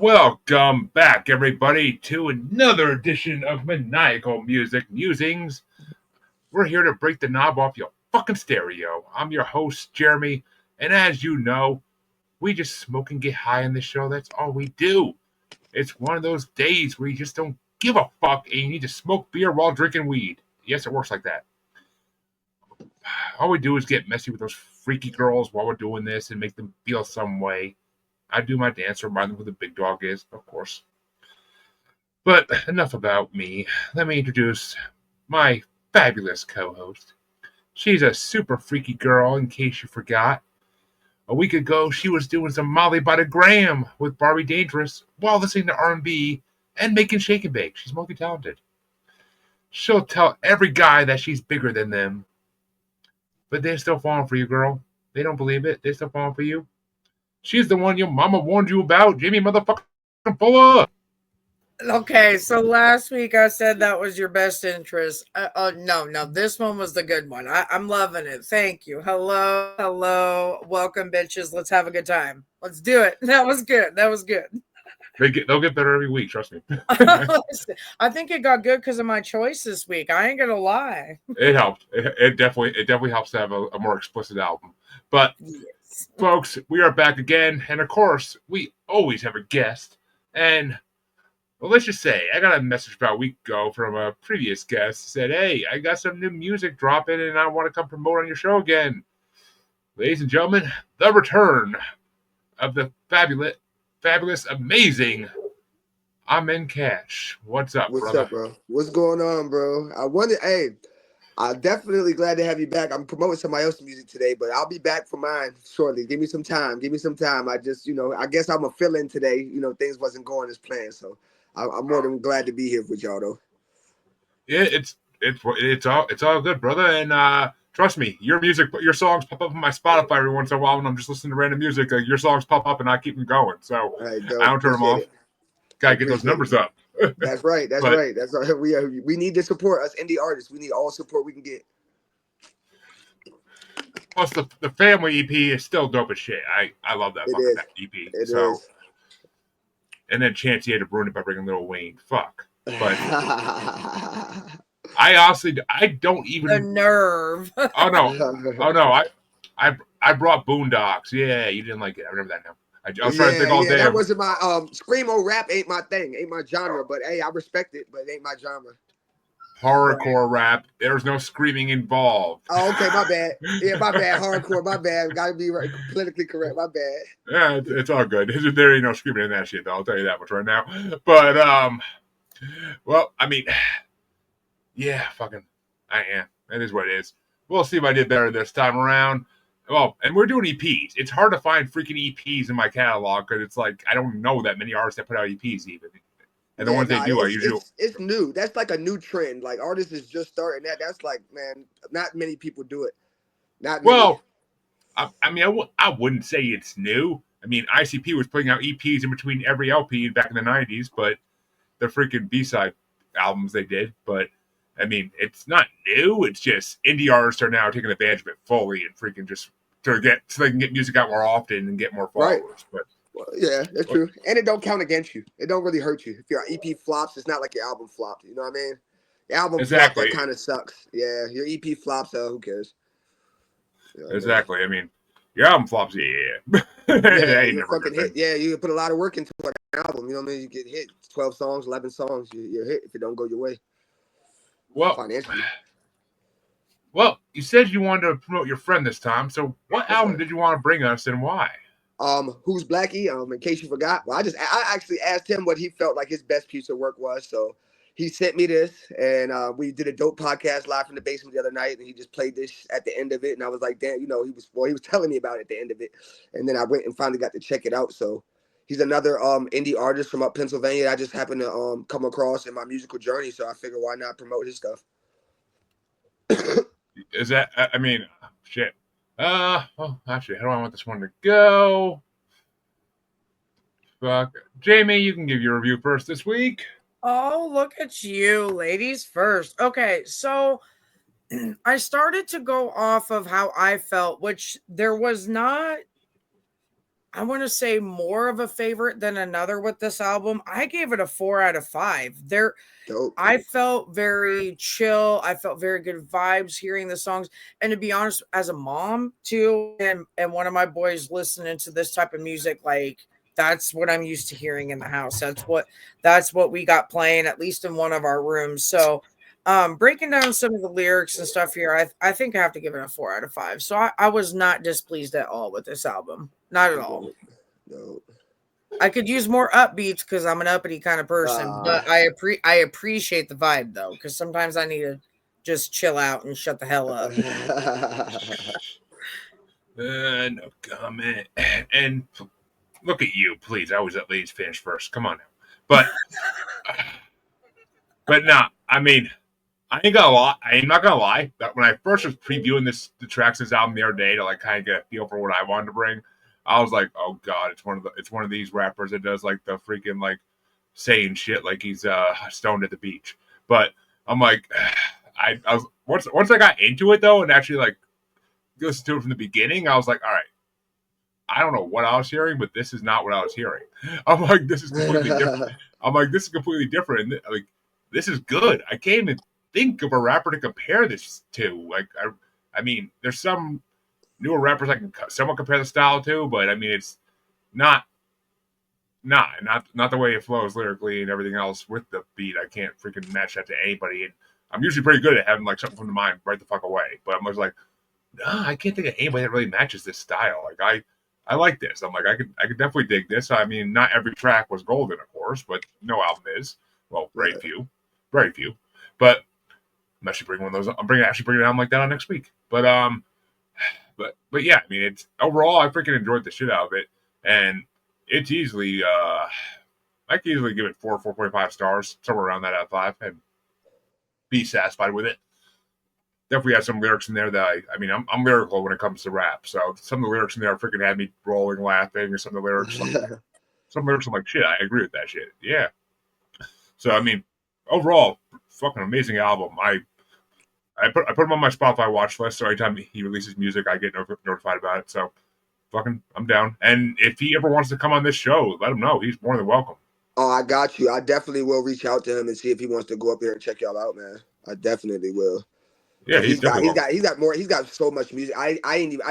Welcome back, everybody, to another edition of Maniacal Music Musings. We're here to break the knob off your fucking stereo. I'm your host, Jeremy, and as you know, we just smoke and get high on this show. That's all we do. It's one of those days where you just don't give a fuck and you need to smoke beer while drinking weed. Yes, it works like that. All we do is get messy with those freaky girls while we're doing this and make them feel some way. I do my dance, remind them who the big dog is, of course. But enough about me. Let me introduce my fabulous co-host. She's a super freaky girl, in case you forgot. A week ago, she was doing some Molly by the gram with Barbie Dangerous while listening to R&B and making shake and bake. She's multi-talented. She'll tell every guy that she's bigger than them. But they're still falling for you, girl. They don't believe it. They're still falling for you. She's the one your mama warned you about, Jaimie motherfucking Fuller. Okay, so last week I said that was your best interest. No, this one was the good one. I'm loving it. Thank you. Hello, welcome, bitches. Let's have a good time. Let's do it. That was good. They'll get better every week, trust me. I think it got good because of my choice this week. I ain't gonna lie. It helped. It definitely helps to have a more explicit album. But Yes. folks, we are back again, and of course, we always have a guest. And well, let's just say I got a message about a week ago from a previous guest. Said, "Hey, I got some new music dropping, and I want to come promote on your show again." Ladies and gentlemen, the return of the fabulous, amazing Amin Ca. What's up, What's brother? up, bro? What's going on, bro? I'm definitely glad to have you back. I'm promoting somebody else's music today, but I'll be back for mine shortly. Give me some time. I just, I guess I'm a fill-in today. Things wasn't going as planned, so I'm more than glad to be here with y'all, though. Yeah, it's all good, brother. And trust me, your songs pop up on my Spotify every once in a while when I'm just listening to random music. Your songs pop up, and I keep them going. So All right, I dope. don't turn them off. Appreciate it. I Gotta get those appreciate numbers it. up. That's right. That's But right. That's right. We need to support us indie artists. We need all support we can get. plus the family EP is still dope as shit. I love that It fucking is. EP. It So is. and then Chancy had to ruin it by bringing Lil Wayne. Fuck. But I honestly I don't The even. nerve. Oh no. I brought Boondocks. Yeah, you didn't like it. I remember that now. I was trying to think all Yeah. day. That wasn't my screamo rap ain't my thing, ain't my genre. But hey, I respect it, but it ain't my genre. Horrorcore rap. There's no screaming involved. Oh, okay, my bad. Yeah, my bad. Hardcore, my bad. Gotta be right, politically correct. My bad. Yeah, it's all good. There ain't no screaming in that shit, though. I'll tell you that much right now. But well, I mean, yeah, fucking, I am. That is what it is. We'll see if I did better this time around. Well, and we're doing EPs. It's hard to find freaking EPs in my catalog because it's like I don't know that many artists that put out EPs even, and the Yeah, ones they nah, do are usually. it's new. That's like a new trend. Like artists is just starting that. That's like, man, not many people do it. Not many. Well, I mean, I wouldn't say it's new. I mean, ICP was putting out EPs in between every LP back in the '90s, but the freaking B-side albums they did. But I mean, it's not new. It's just indie artists are now taking advantage of it fully and freaking just so they can get music out more often and get more Right. followers. But Well, yeah, that's true. And it don't count against you. It don't really hurt you. If your EP flops, it's not like your album flopped. You know what I mean? Your album flop, that exactly, kind of sucks. Yeah, your EP flops, who cares? You know what I mean? exactly. I mean, your album flops, yeah. Yeah, That ain't you're never a fucking good thing. hit. Yeah, you put a lot of work into an album. You know what I mean? You get hit 12 songs, 11 songs. You're hit if it don't go your way Well, financially. you said you wanted to promote your friend this time. So, what That's album right. did you want to bring us and why? Who's Blackie? In case you forgot, well, I actually asked him what he felt like his best piece of work was. So he sent me this, and we did a dope podcast live from the basement the other night, and he just played this at the end of it, and I was like, damn, he was telling me about it at the end of it, and then I went and finally got to check it out. So he's another indie artist from up Pennsylvania. I just happened to come across in my musical journey, so I figured why not promote his stuff. Is that? I mean, shit. Well, actually, how do I want this one to go? Fuck, Jaimie, you can give your review first this week. Oh, look at you, ladies first. Okay, so I started to go off of how I felt, which there was not I want to say more of a favorite than another with this album. I gave it a 4 out of 5. Dope. I felt very chill. I felt very good vibes hearing the songs. And to be honest, as a mom too, and one of my boys listening to this type of music, like that's what I'm used to hearing in the house. That's what we got playing, at least in one of our rooms. So breaking down some of the lyrics and stuff here, I think I have to give it a 4 out of 5. So I was not displeased at all with this album. Not at all. Dope. Dope. I could use more upbeats because I'm an uppity kind of person, but I appreciate the vibe though, because sometimes I need to just chill out and shut the hell up. No comment. And look at you, please. I always let ladies finish first. Come on now. But nah, I mean, I ain't gonna lie. I ain't not gonna lie. That when I first was previewing the tracks of this album the other day to like kind of get a feel for what I wanted to bring, I was like, oh god, it's one of these rappers that does like the freaking like saying shit like he's stoned at the beach. But I'm like, I was once I got into it though and actually like listened to it from the beginning, I was like, all right, I don't know what I was hearing, but this is not what I was hearing. I'm like, this is completely different. I'm like, this is completely different. And like, this is good. I can't even think of a rapper to compare this to. Like, I mean, there's some newer rappers I can somewhat compare the style to, but I mean, it's not the way it flows lyrically and everything else with the beat. I can't freaking match that to anybody. And I'm usually pretty good at having like something from the mind right the fuck away. But I'm just like, nah, I can't think of anybody that really matches this style. Like I like this. I'm like, I could definitely dig this. I mean, not every track was golden, of course, but no album is. Well, very few. But I'm actually bringing one of those. I'm bringing an album like that on next week. But yeah, I mean, it's overall, I freaking enjoyed the shit out of it, and it's easily, I can easily give it 4.5 stars, somewhere around that out of 5, and be satisfied with it. Definitely has some lyrics in there that I mean, I'm lyrical when it comes to rap. So some of the lyrics in there freaking had me rolling, laughing, or some of the lyrics, some lyrics I'm like, shit, I agree with that shit. Yeah. So I mean, overall, fucking amazing album. I put him on my Spotify watch list, so anytime he releases music, I get notified about it. So, fucking, I'm down. And if he ever wants to come on this show, let him know. He's more than welcome. Oh, I got you. I definitely will reach out to him and see if he wants to go up here and check y'all out, man. I definitely will. Yeah, He's got so much music. I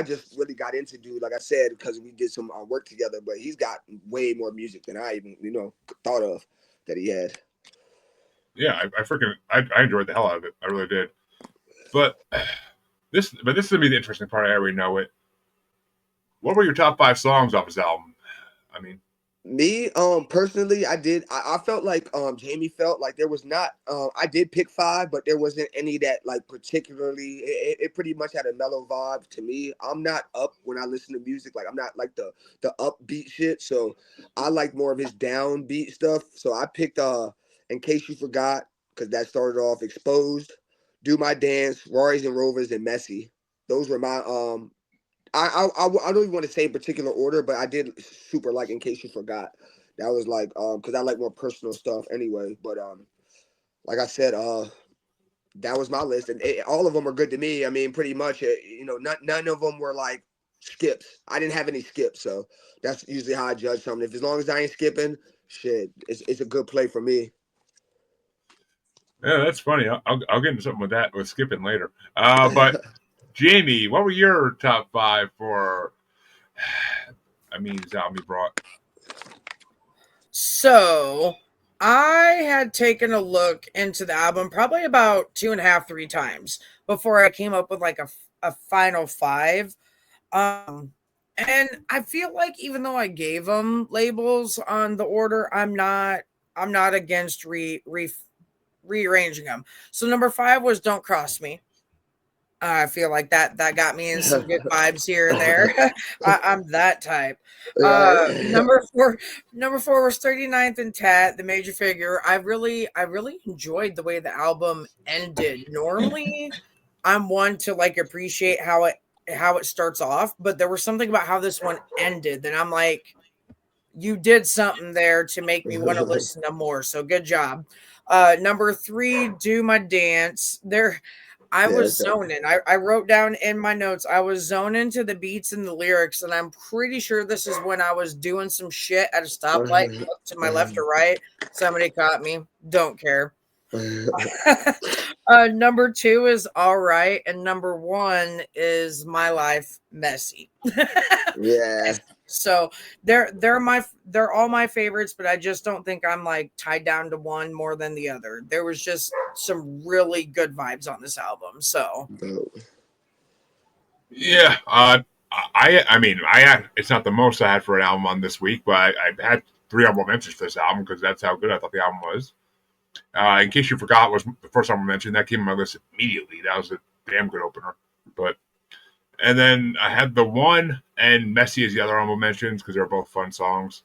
just really got into dude, like I said, because we did some work together. But he's got way more music than I even thought of that he had. Yeah, I enjoyed the hell out of it. I really did. But this is gonna be the interesting part. I already know it. What were your top 5 songs off his album? I mean, me, personally, I felt like Jaimie felt like there was not I did pick 5, but there wasn't any that like particularly it pretty much had a mellow vibe to me. I'm not up when I listen to music, like I'm not like the upbeat shit. So I like more of his downbeat stuff. So I picked In Case You Forgot, because that started off Exposed, Do My Dance, Rory's and Rovers, and Messy. Those were my I don't even want to say in particular order, but I did super like In Case You Forgot. That was like because I like more personal stuff anyway. But like I said, that was my list, and all of them are good to me. I mean, pretty much, none of them were like skips. I didn't have any skips, so that's usually how I judge something. If as long as I ain't skipping, shit, it's a good play for me. yeah, that's funny. I'll get into something with skipping later. But Jaimie, what were your top 5 for? Amin Ca brought. So I had taken a look into the album probably about 2.5, 3 times before I came up with like a final 5. And I feel like even though I gave them labels on the order, I'm not against rearranging them. So number 5 was Don't Cross Me. I feel like that got me in some good vibes here and there. I'm that type. Right. Number 4 was 39th and Tat, the major figure. I really enjoyed the way the album ended. Normally, I'm one to like appreciate how it starts off, but there was something about how this one ended that I'm like, you did something there to make me want to listen to more. So good job. Number 3, Do My Dance. I Yeah, was zoning. I wrote down in my notes, I was zoning to the beats and the lyrics, and I'm pretty sure this is when I was doing some shit at a stoplight. Looked to my left or right. Somebody caught me. Don't care. Number 2 is All Right, and number 1 is My Life Messy. yeah. So they're all my favorites, but I just don't think I'm like tied down to one more than the other. There was just some really good vibes on this album. So Dope. Yeah, I mean, I had it's not the most I had for an album on this week, but I had 3 honorable mentions for this album because that's how good I thought the album was. In case you forgot, was the first album I mentioned that came on my list immediately. That was a damn good opener. But and then I had The One and Messy as the other honorable mentions because they're both fun songs.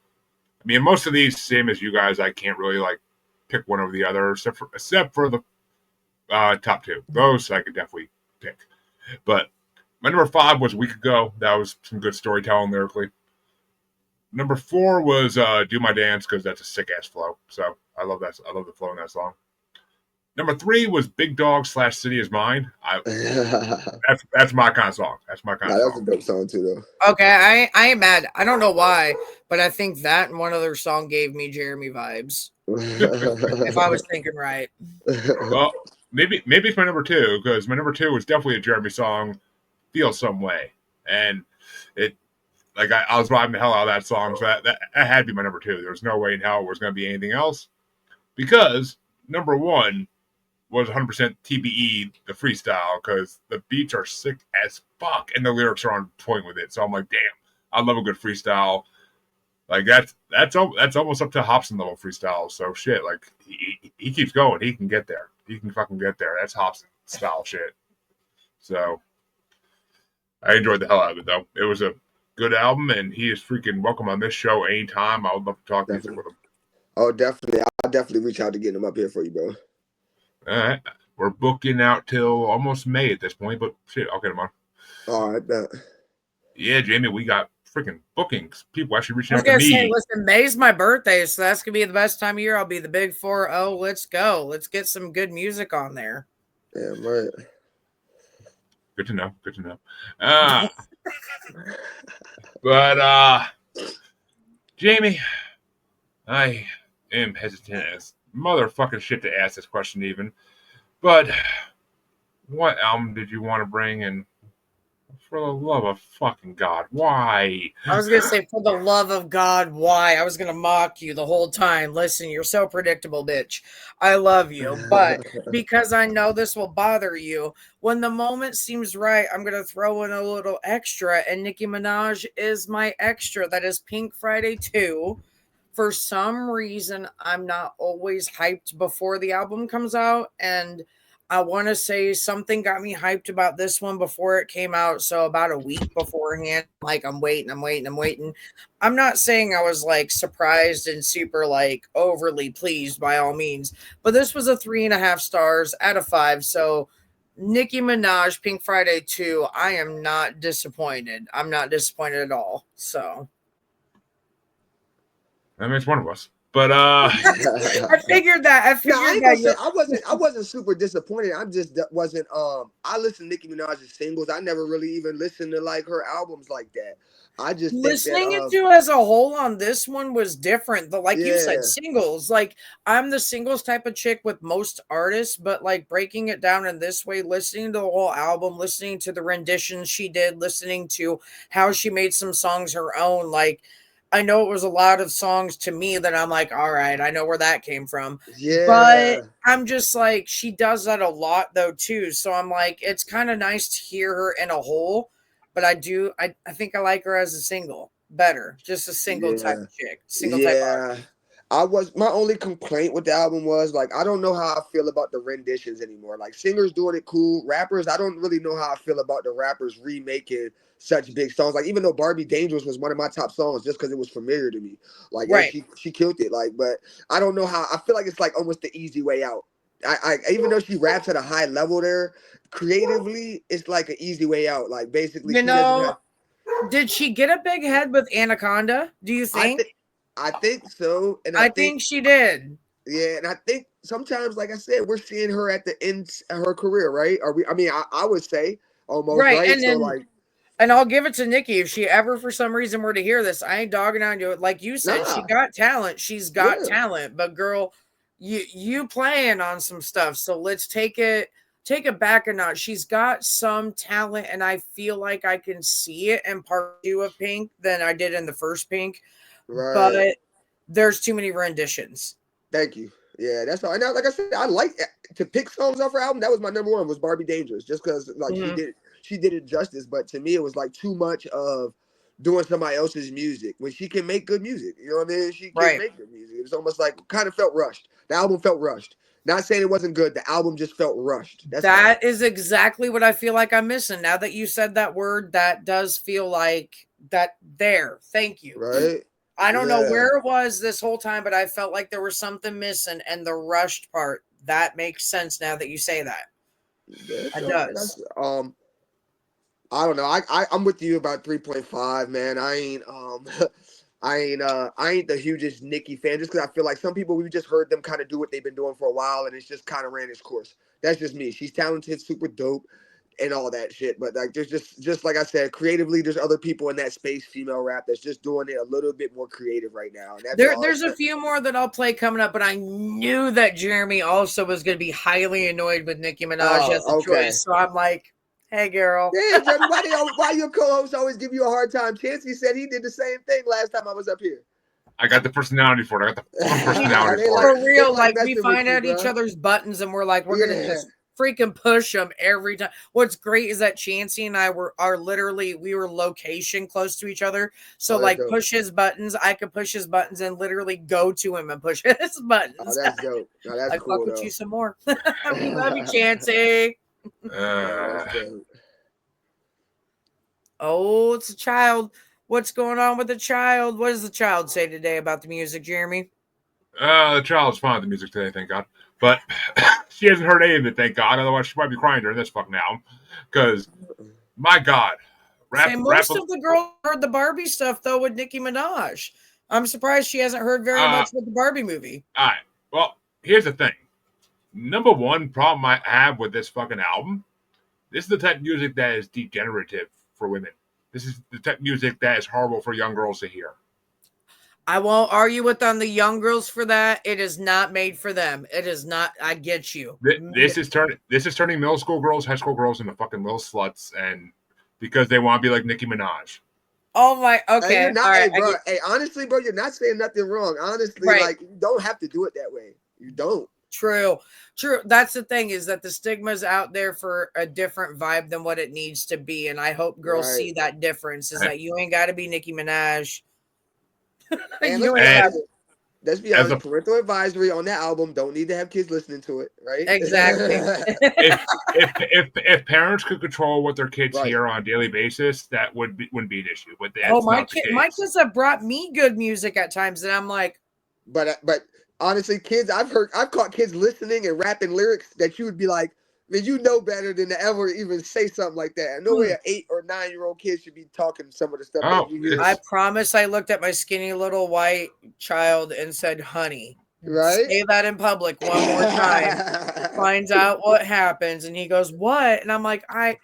I mean, most of these, same as you guys, I can't really like pick one over the other, except for the top 2. Those I could definitely pick. But my number 5 was a week ago. That was some good storytelling lyrically. Number 4 was "Do My Dance" because that's a sick ass flow. So I love that. I love the flow in that song. Number 3 was "Big Dog" / "City Is Mine." That's my kind of song. That's my kind Nah, of that's a song. dope song too, though. okay, I ain't mad. I don't know why, but I think that and one other song gave me Jeremy vibes. If I was thinking right. Well, maybe it's my number 2 because my number 2 was definitely a Jeremy song, "Feel Some Way," and it like I was vibing the hell out of that song, so that had to be my number 2. There was no way in hell it was going to be anything else because number 1 was 100% TBE, the freestyle, because the beats are sick as fuck and the lyrics are on point with it. So I'm like, damn, I love a good freestyle. Like that's almost up to Hobson level freestyle. So shit, like he keeps going. He can get there. He can fucking get there. That's Hobson style shit. So I enjoyed the hell out of it though. It was a good album, and he is freaking welcome on this show anytime. I would love to talk music with him. Oh, definitely. I'll definitely reach out to get him up here for you, bro. All right, we're booking out till almost May at this point, but shit, I'll get him on. All right, bet. Yeah, Jaimie, we got freaking bookings. People actually reaching I was out to gonna say, me. listen, May's my birthday, so that's gonna be the best time of year. I'll be the big 4-0. Let's go. Let's get some good music on there. Damn right. Good to know. Good to know. But Jaimie, I am hesitant as motherfucking shit to ask this question even. But what album did you want to bring, and for the love of fucking God, why? I was gonna say, for the love of God, why? I was gonna mock you the whole time. Listen, you're so predictable, bitch. I love you, but because I know this will bother you, when the moment seems right, I'm gonna throw in a little extra, and Nicki Minaj is my extra. That is Pink Friday 2. For some reason, I'm not always hyped before the album comes out, and I want to say something got me hyped about this one before it came out. So about a week beforehand, like I'm waiting. I'm not saying I was like surprised and super like overly pleased by all means, but this was a 3.5 stars out of 5. So Nicki Minaj, Pink Friday 2, I am not disappointed. I'm not disappointed at all. So That makes one of us. But I figured that. No, I ain't gonna say I wasn't super disappointed. I just wasn't I listened to Nicki Minaj's singles. I never really even listened to like her albums like that. I just think that listening it to as a whole on this one was different. But like you said, yeah. singles. Like I'm the singles type of chick with most artists, but like breaking it down in this way, listening to the whole album, listening to the renditions she did, listening to how she made some songs her own, like I know it was a lot of songs to me that I'm like, all right, I know where that came from. But Yeah. I'm just like, she does that a lot though, too. So I'm like, it's kind of nice to hear her in a whole. But I think I like her as a single better. Just a single type Yeah. of chick, single type Yeah. artist. My only complaint with the album was like I don't know how I feel about the renditions anymore. Like singers doing it cool, rappers, I don't really know how I feel about the rappers remaking such big songs. Like even though Barbie Dangerous was one of my top songs just because it was familiar to me. Like and Right. she killed it. Like, but I don't know how I feel like it's like almost the easy way out. I even though she raps at a high level there, creatively, it's like an easy way out. Like basically You she doesn't know, have did she get a big head with Anaconda? Do you I think? think I think so. And I I think think she did. Yeah, and I think sometimes, like I said, we're seeing her at the end of her career, right? Are we? I mean, I would say almost, Right. right? And So then like, and I'll give it to Nikki. If she ever for some reason were to hear this, I ain't dogging on you. Like you said, she nah, got talent. She's got yeah, talent. But girl, you playing on some stuff. So let's take it back a notch. She's got some talent, and I feel like I can see it in part two of Pink than I did in the first Pink. right. But there's too many renditions. Thank you. Yeah, that's all. And now, like I said, I like to pick songs off her album. That was my number one. Was Barbie Dangerous? Just because like Mhm. she did it justice. But to me, it was like too much of doing somebody else's music when she can make good music. You know what I mean? She can Right. make good music. It was almost like kind of felt rushed. The album felt rushed. Not saying it wasn't good. The album just felt rushed. That's all. That is exactly what I feel like I'm missing. Now that you said that word, that does feel like that there. Thank you. Right? I don't know Yeah. where it was this whole time, but I felt like there was something missing, and the rushed part that makes sense now that you say that. That's It all right. does. That's I don't know. I'm with you about 3.5, man. I ain't the hugest Nicki fan just because I feel like some people we've just heard them kind of do what they've been doing for a while and it's just kind of ran its course. That's just me. She's talented, super dope, and all that shit. But like there's just like I said, creatively, there's other people in that space, female rap, that's just doing it a little bit more creative right now. And that's all. There's a few more that I'll play coming up, but I knew that Jeremy also was going to be highly annoyed with Nicki Minaj as a Oh, okay. choice. So I'm like, hey, girl. Yeah, Jeremy, why your co-host always give you a hard time? Chancey said he did the same thing last time I was up here. I got the personality for it. I got the fun personality they for like it. For they real, like like we messing with find you, out each bro. other's buttons and we're like, we're gonna Yeah. just freaking push them every time. What's great is that Chancey and I are literally we were location close to each other. So Oh, that's like dope. push his buttons, I could push his buttons and literally go to him and push his Oh, buttons. that's dope. No, that's I fuck cool with you though. some more. We love you, Chancey. No, Uh, that's dope. Oh, it's a child. What's going on with the child? What does the child say today about the music, Jeremy? the child's fond of the music today, thank God. But she hasn't heard any of it, thank God. Otherwise, she might be crying during this fucking album. Because, my God, Say rap. most of the girls heard the Barbie stuff though with Nicki Minaj. I'm surprised she hasn't heard very Uh, much with the Barbie movie. all right. Well, here's the thing. Number one problem I have with this fucking album, this is the type of music that is degenerative for women. This is the type of music that is horrible for young girls to hear. I won't argue with on the young girls for that. It is not made for them. It is not. I get you. This is turning middle school girls, high school girls into fucking little sluts, and because they want to be like Nicki Minaj. Oh my. Hey, Okay. you're not. All right. Hey, bro. Hey, honestly, bro, you're not saying nothing wrong. Honestly, Right. like you don't have to do it that way. You don't. True. True. That's the thing is that the stigma's out there for a different vibe than what it needs to be, and I hope girls Right. see that difference. Is that you ain't got to be Nicki Minaj. And You let's be ain't got And honest. Let's be as honest. a Parental advisory on that album. Don't need to have kids listening to it. Right. exactly. if parents could control what their kids Right. hear on a daily basis, that wouldn't be an issue. But Oh, that's not the my case. kids have brought me good music at times, and I'm like, But honestly, kids, I've caught kids listening and rapping lyrics that you would be like, man, you know better than to ever even say something like that. And no way an 8 or 9-year-old kid should be talking some of the stuff that Oh, you hear. I promise I looked at my skinny little white child and said, honey, Right? say that in public one more time. Finds out what happens, and he goes, what? And I'm like, I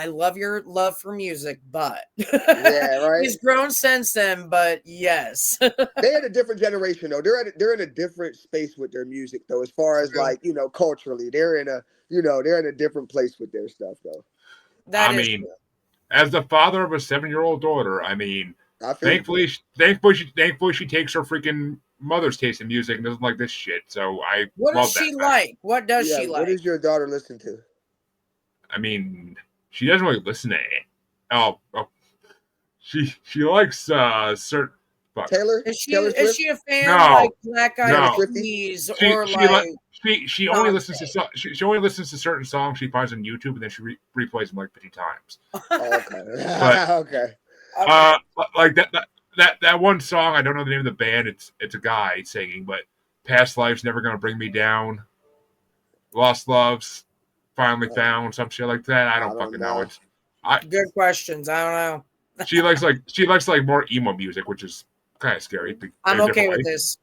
love your love for music, but Yeah, right. he's grown since then, but yes. They're in a different generation though. They're in a different space with their music though, as far as True. like, culturally. They're in a different place with their stuff though. That I is mean, true. as the father of a 7-year-old daughter, I mean, I feel you. thankfully she takes her freaking mother's taste in music and doesn't like this shit. So I What does love that she fact. like? What does Yeah, she what like? does your daughter listen to? I mean, she doesn't really listen to it. Oh, she likes certain. Fuck. Taylor Is Swift? she a fan of No, like Black Eyed no. Peas She or she like like she only Beyonce? listens to she only listens to certain songs she finds on YouTube and then she replays them like 50 times. Oh, okay. But Okay. uh, like that one song, I don't know the name of the band. It's a guy singing, but Past Life's Never Gonna Bring Me Down, Lost Loves, Finally Found, some shit like that. I I don't don't fucking know. know. Good questions. I don't know. She likes more emo music, which is kind of scary. In I'm a okay different with way. this.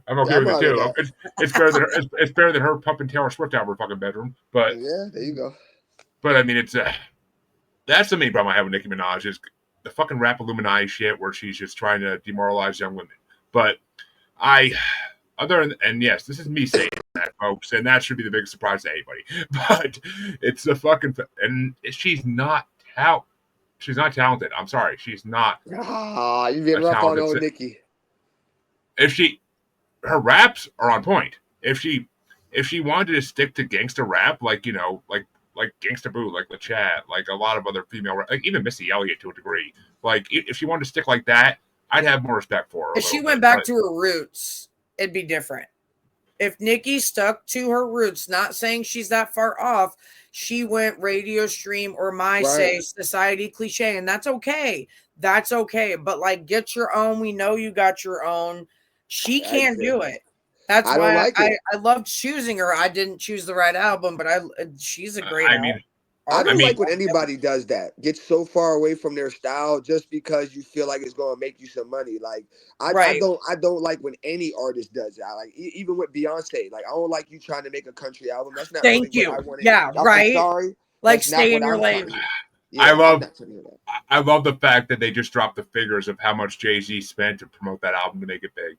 I'm okay I'm with it all right with too. that. It's better than it's better than her pumping Taylor Swift out of her fucking bedroom. But Yeah, there you go. I mean, it's that's the main problem I have with Nicki Minaj is the fucking rap Illuminati shit where she's just trying to demoralize young women. But I, other than, and yes, this is me saying that, folks, and that should be the biggest surprise to anybody. But it's the fucking, and she's not she's not talented. I'm sorry, she's not Ah, you being a rough on talented. old Nikki. If her raps are on point. If she wanted to stick to gangster rap, like like Gangsta Boo, like LeChat, like a lot of other female, like even Missy Elliott to a degree, like if she wanted to stick like that, I'd have more respect for her. If she went back to her roots, it'd be different. If Nikki stuck to her roots, not saying she's that far off, she went radio stream or say society cliche, and that's okay. That's okay. But like, get your own. We know you got your own. She can't do it. That's I don't why like it. I loved choosing her. I didn't choose the right album, but she's a great album. I don't like when anybody does that. Gets so far away from their style just because you feel like it's going to make you some money. Like I don't like when any artist does that. Like even with Beyonce, like I don't like you trying to make a country album. That's not really what I wanted. Yeah, right. I'm sorry. Like stay in your lane. Yeah, I love the fact that they just dropped the figures of how much Jay-Z spent to promote that album to make it big.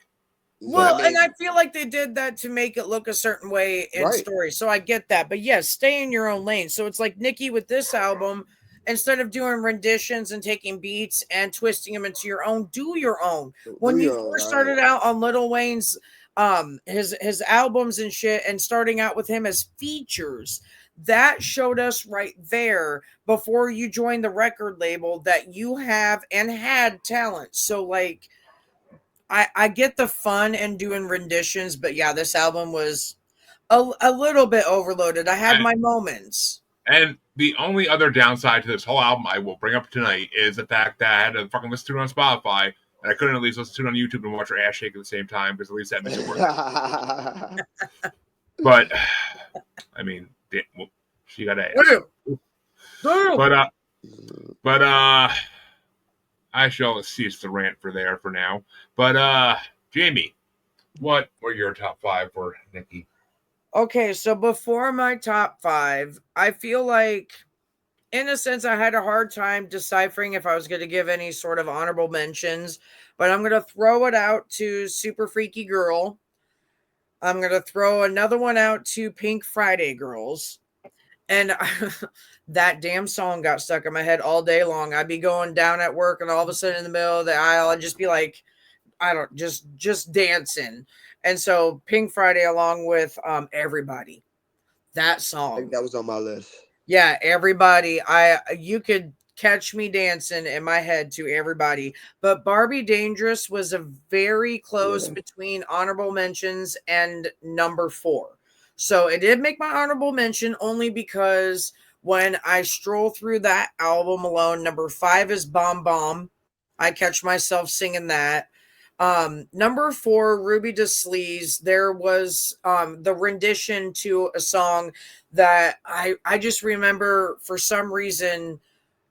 Well, and I feel like they did that to make it look a certain way in story. So I get that. But yes, stay in your own lane. So it's like Nikki with this album, instead of doing renditions and taking beats and twisting them into your own, do your own. When you first started out on Lil Wayne's his albums and shit, and starting out with him as features, that showed us right there before you joined the record label that you have and had talent. So like I get the fun and doing renditions, but yeah, this album was a little bit overloaded. I had my moments. And the only other downside to this whole album I will bring up tonight is the fact that I had to fucking listen to it on Spotify, and I couldn't at least listen to it on YouTube and watch her ass shake at the same time, because at least that makes it worth it. But, I mean, she got ass. But I shall cease the rant for now. But Jaimie, what were your top 5 for Nikki? Okay, so before my top 5, I feel like, in a sense, I had a hard time deciphering if I was going to give any sort of honorable mentions, but I'm going to throw it out to Super Freaky Girl. I'm going to throw another one out to Pink Friday Girls. And that damn song got stuck in my head all day long. I'd be going down at work, and all of a sudden in the middle of the aisle, I'd just be like, just dancing. And so Pink Friday, along with Everybody, that song. I think that was on my list. Yeah, Everybody. You could catch me dancing in my head to Everybody. But Barbie Dangerous was a very close between honorable mentions and number 4. So it did make my honorable mention only because when I stroll through that album alone, number 5 is Bomb Bomb. I catch myself singing that. Number 4, Ruby Da Sleaze. There was the rendition to a song that I just remember for some reason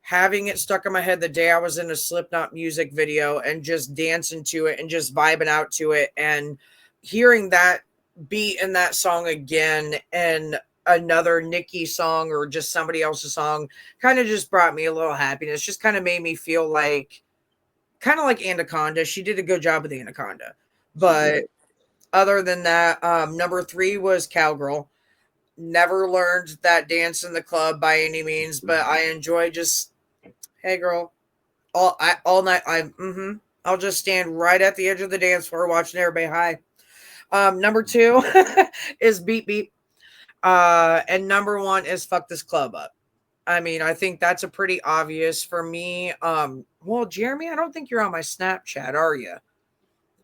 having it stuck in my head the day I was in a Slipknot music video and just dancing to it and just vibing out to it, and hearing that beat in that song again and another Nikki song or just somebody else's song kind of just brought me a little happiness. Just kind of made me feel like kind of like Anaconda. She did a good job with Anaconda. But other than that, number 3 was Cowgirl. Never learned that dance in the club by any means, but I enjoy just, hey girl, all night. I'll just stand right at the edge of the dance floor watching everybody high. Number 2 is Beep Beep. And number 1 is Fuck This Club Up. I mean, I think that's a pretty obvious for me. Well, Jeremy, I don't think you're on my Snapchat, are you?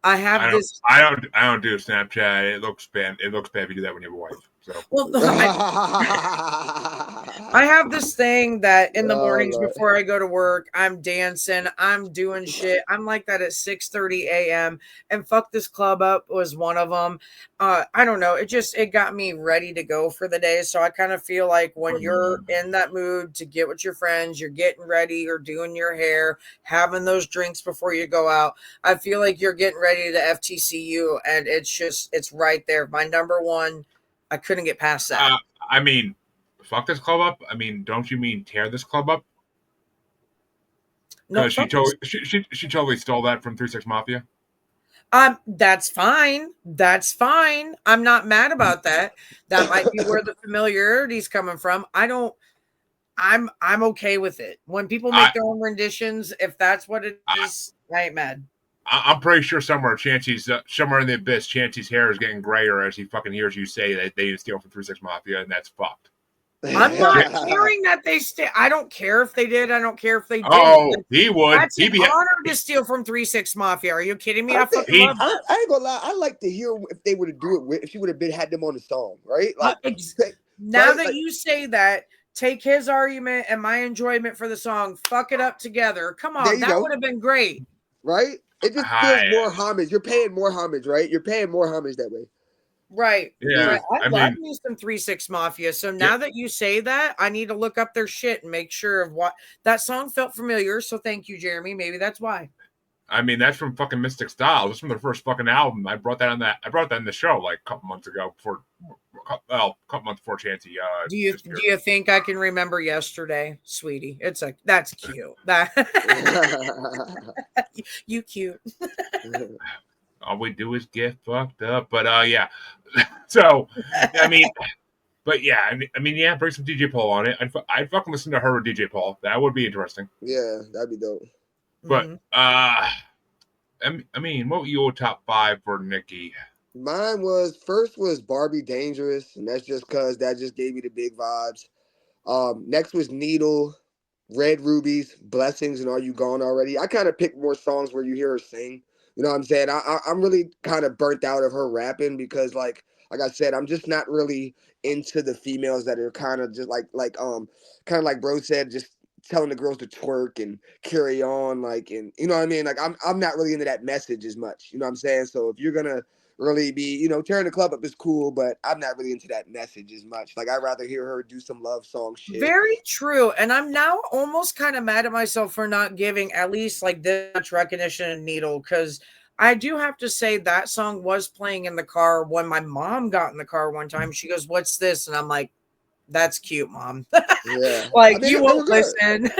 I don't do Snapchat. It looks bad. It looks bad if you do that when you have a wife. So. Well, I have this thing that in the Oh, mornings Lord. before I go to work, I'm dancing, I'm doing shit. I'm like that at 6:30 a.m. And Fuck This Club Up was one of them. I don't know. It got me ready to go for the day. So I kind of feel like when you're in that mood to get with your friends, you're getting ready, you're doing your hair, having those drinks before you go out. I feel like you're getting ready to FTCU, and it's right there. My number one. I couldn't get past that. I mean, fuck this club up. I mean, don't you mean tear this club up? No, Because she totally stole that from 3 6 Mafia. That's fine. That's fine. I'm not mad about that. That might be where the familiarity is coming from. I'm okay with it. When people make their own renditions, if that's what it is, I ain't mad. I'm pretty sure somewhere somewhere in the abyss, Chancy's hair is getting grayer as he fucking hears you say that they steal from 3 6 Mafia, and that's fucked. I'm not hearing that they steal. I don't care if they did. I don't care if they didn't. Oh, he would. That's an honor to steal from 3 6 Mafia. Are you kidding me? I fucking love that. I ain't gonna lie. I like to hear if they would do it if she would have had them on the song, right? Like now that you say that, take his argument and my enjoyment for the song, fuck it up together. Come on, that would have been great, right? It just feels more homage. You're paying more homage, right? You're paying more homage that way. Right. Yeah. Right. I love me some 3 6 Mafia. So now that you say that, I need to look up their shit and make sure of what that song felt familiar. So thank you, Jeremy. Maybe that's why. I mean, that's from fucking Mystic Style. That's from their first fucking album. I brought that in the show like a couple months ago a couple months before Chancy. Do you think I can remember yesterday, sweetie? It's like that's cute. That you cute. All we do is get fucked up. But yeah. So I mean, but yeah, yeah, bring some DJ Paul on it. I'd fucking listen to her with DJ Paul. That would be interesting. Yeah, that'd be dope. But I mean, what were your top 5 for Nikki? Mine was Barbie Dangerous, and that's just because that just gave me the big vibes. Next was Needle, Red Rubies, Blessings, and Are You Gone Already? I kind of picked more songs where you hear her sing. You know what I'm saying? I'm really kind of burnt out of her rapping because like I said, I'm just not really into the females that are kind of just kind of like bro said, just telling the girls to twerk and carry on, like, and you know what I mean? Like I'm not really into that message as much. You know what I'm saying? So if you're gonna really be, tearing the club up is cool, but I'm not really into that message as much. Like I'd rather hear her do some love song shit. Very true. And I'm now almost kind of mad at myself for not giving at least like this much recognition in Needle, because I do have to say that song was playing in the car when my mom got in the car one time. She goes, "What's this?" And I'm like, "That's cute, Mom." Yeah. Like, you won't listen.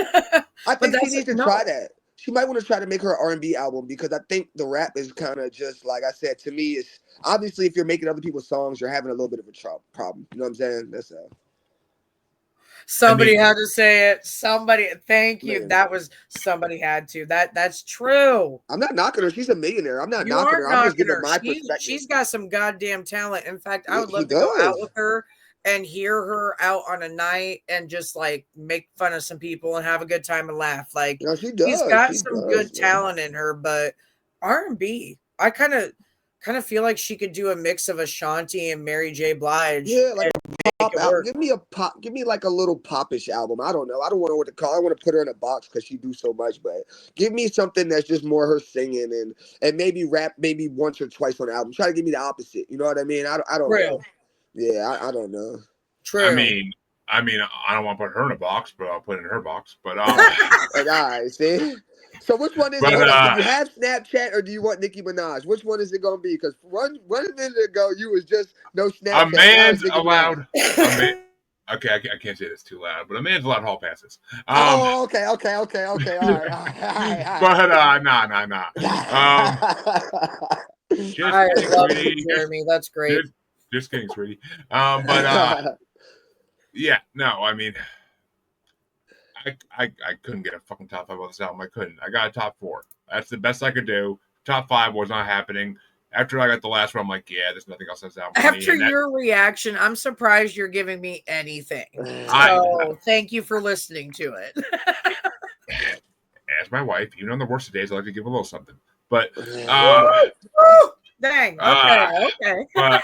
I think she needs to try that. She might want to try to make her an R&B album, because I think the rap is kind of just, like I said, to me, it's obviously if you're making other people's songs, you're having a little bit of a problem. You know what I'm saying? That's Somebody had to say it. Thank you. Man. That was somebody had to. That's true. I'm not knocking her. She's a millionaire. I'm not knocking her. I'm just giving my perspective. She's got some goddamn talent. In fact, I would love to go out with her and hear her out on a night and just like make fun of some people and have a good time and laugh. Like, no, she's got some good talent in her, but R&B, I kind of feel like she could do a mix of Ashanti and Mary J. Blige. Yeah, like a pop album. Give me like a little popish album. I don't know. I don't know what to call. I want to put her in a box because she do so much, but give me something that's just more her singing and maybe rap maybe once or twice on the album. Try to give me the opposite. You know what I mean? I don't know. Yeah, I don't know. True. I mean, I don't want to put her in a box, but I'll put it in her box. But like, all right, see. So which one is it? Do you have Snapchat or do you want Nicki Minaj? Which one is it gonna be? Because one minute ago you was just no Snapchat. A man's allowed. Okay, I can't say this too loud, but a man's allowed hall passes. Okay. All right. But nah. I love you, Jeremy. That's great. Just kidding, sweetie. But yeah, no, I mean, I couldn't get a fucking top 5 on this album. I couldn't. I got a top 4. That's the best I could do. Top 5 was not happening. After I got the last one, I'm like, yeah, there's nothing else on this album. After your reaction, I'm surprised you're giving me anything. So thank you for listening to it. As my wife, even on the worst of days, I like to give a little something. But dang. Okay. But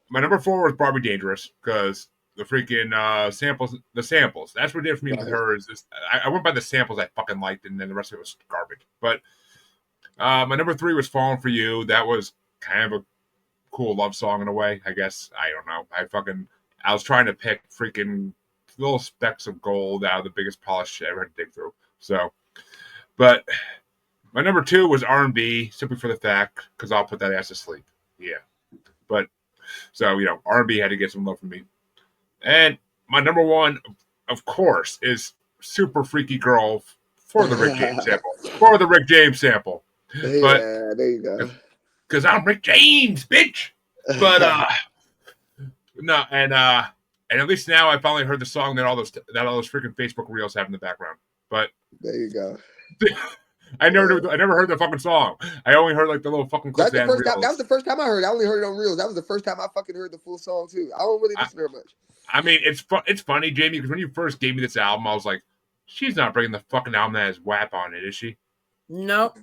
my number 4 was Barbie Dangerous, because the freaking samples. The samples. That's what did for me with her. Is this? I went by the samples I fucking liked, and then the rest of it was garbage. But my number 3 was "Falling for You." That was kind of a cool love song in a way, I guess. I don't know. I was trying to pick freaking little specks of gold out of the biggest polished shit I ever had to dig through. So, but my number 2 was R&B, simply for the fact because I'll put that ass to sleep. Yeah, but so R&B had to get some love from me. And my number 1, of course, is "Super Freaky Girl" for the Rick James sample. For the Rick James sample. But Yeah, there you go. because I'm Rick James, bitch. But no, and at least now I finally heard the song that all those freaking Facebook reels have in the background. But there you go. I never heard the fucking song. I only heard like the little fucking clips. That was the first time I heard it. I only heard it on reels. That was the first time I fucking heard the full song too. I don't really listen to her much. I mean, it's funny, Jaimie, because when you first gave me this album, I was like, she's not bringing the fucking album that has WAP on it, is she? Nope.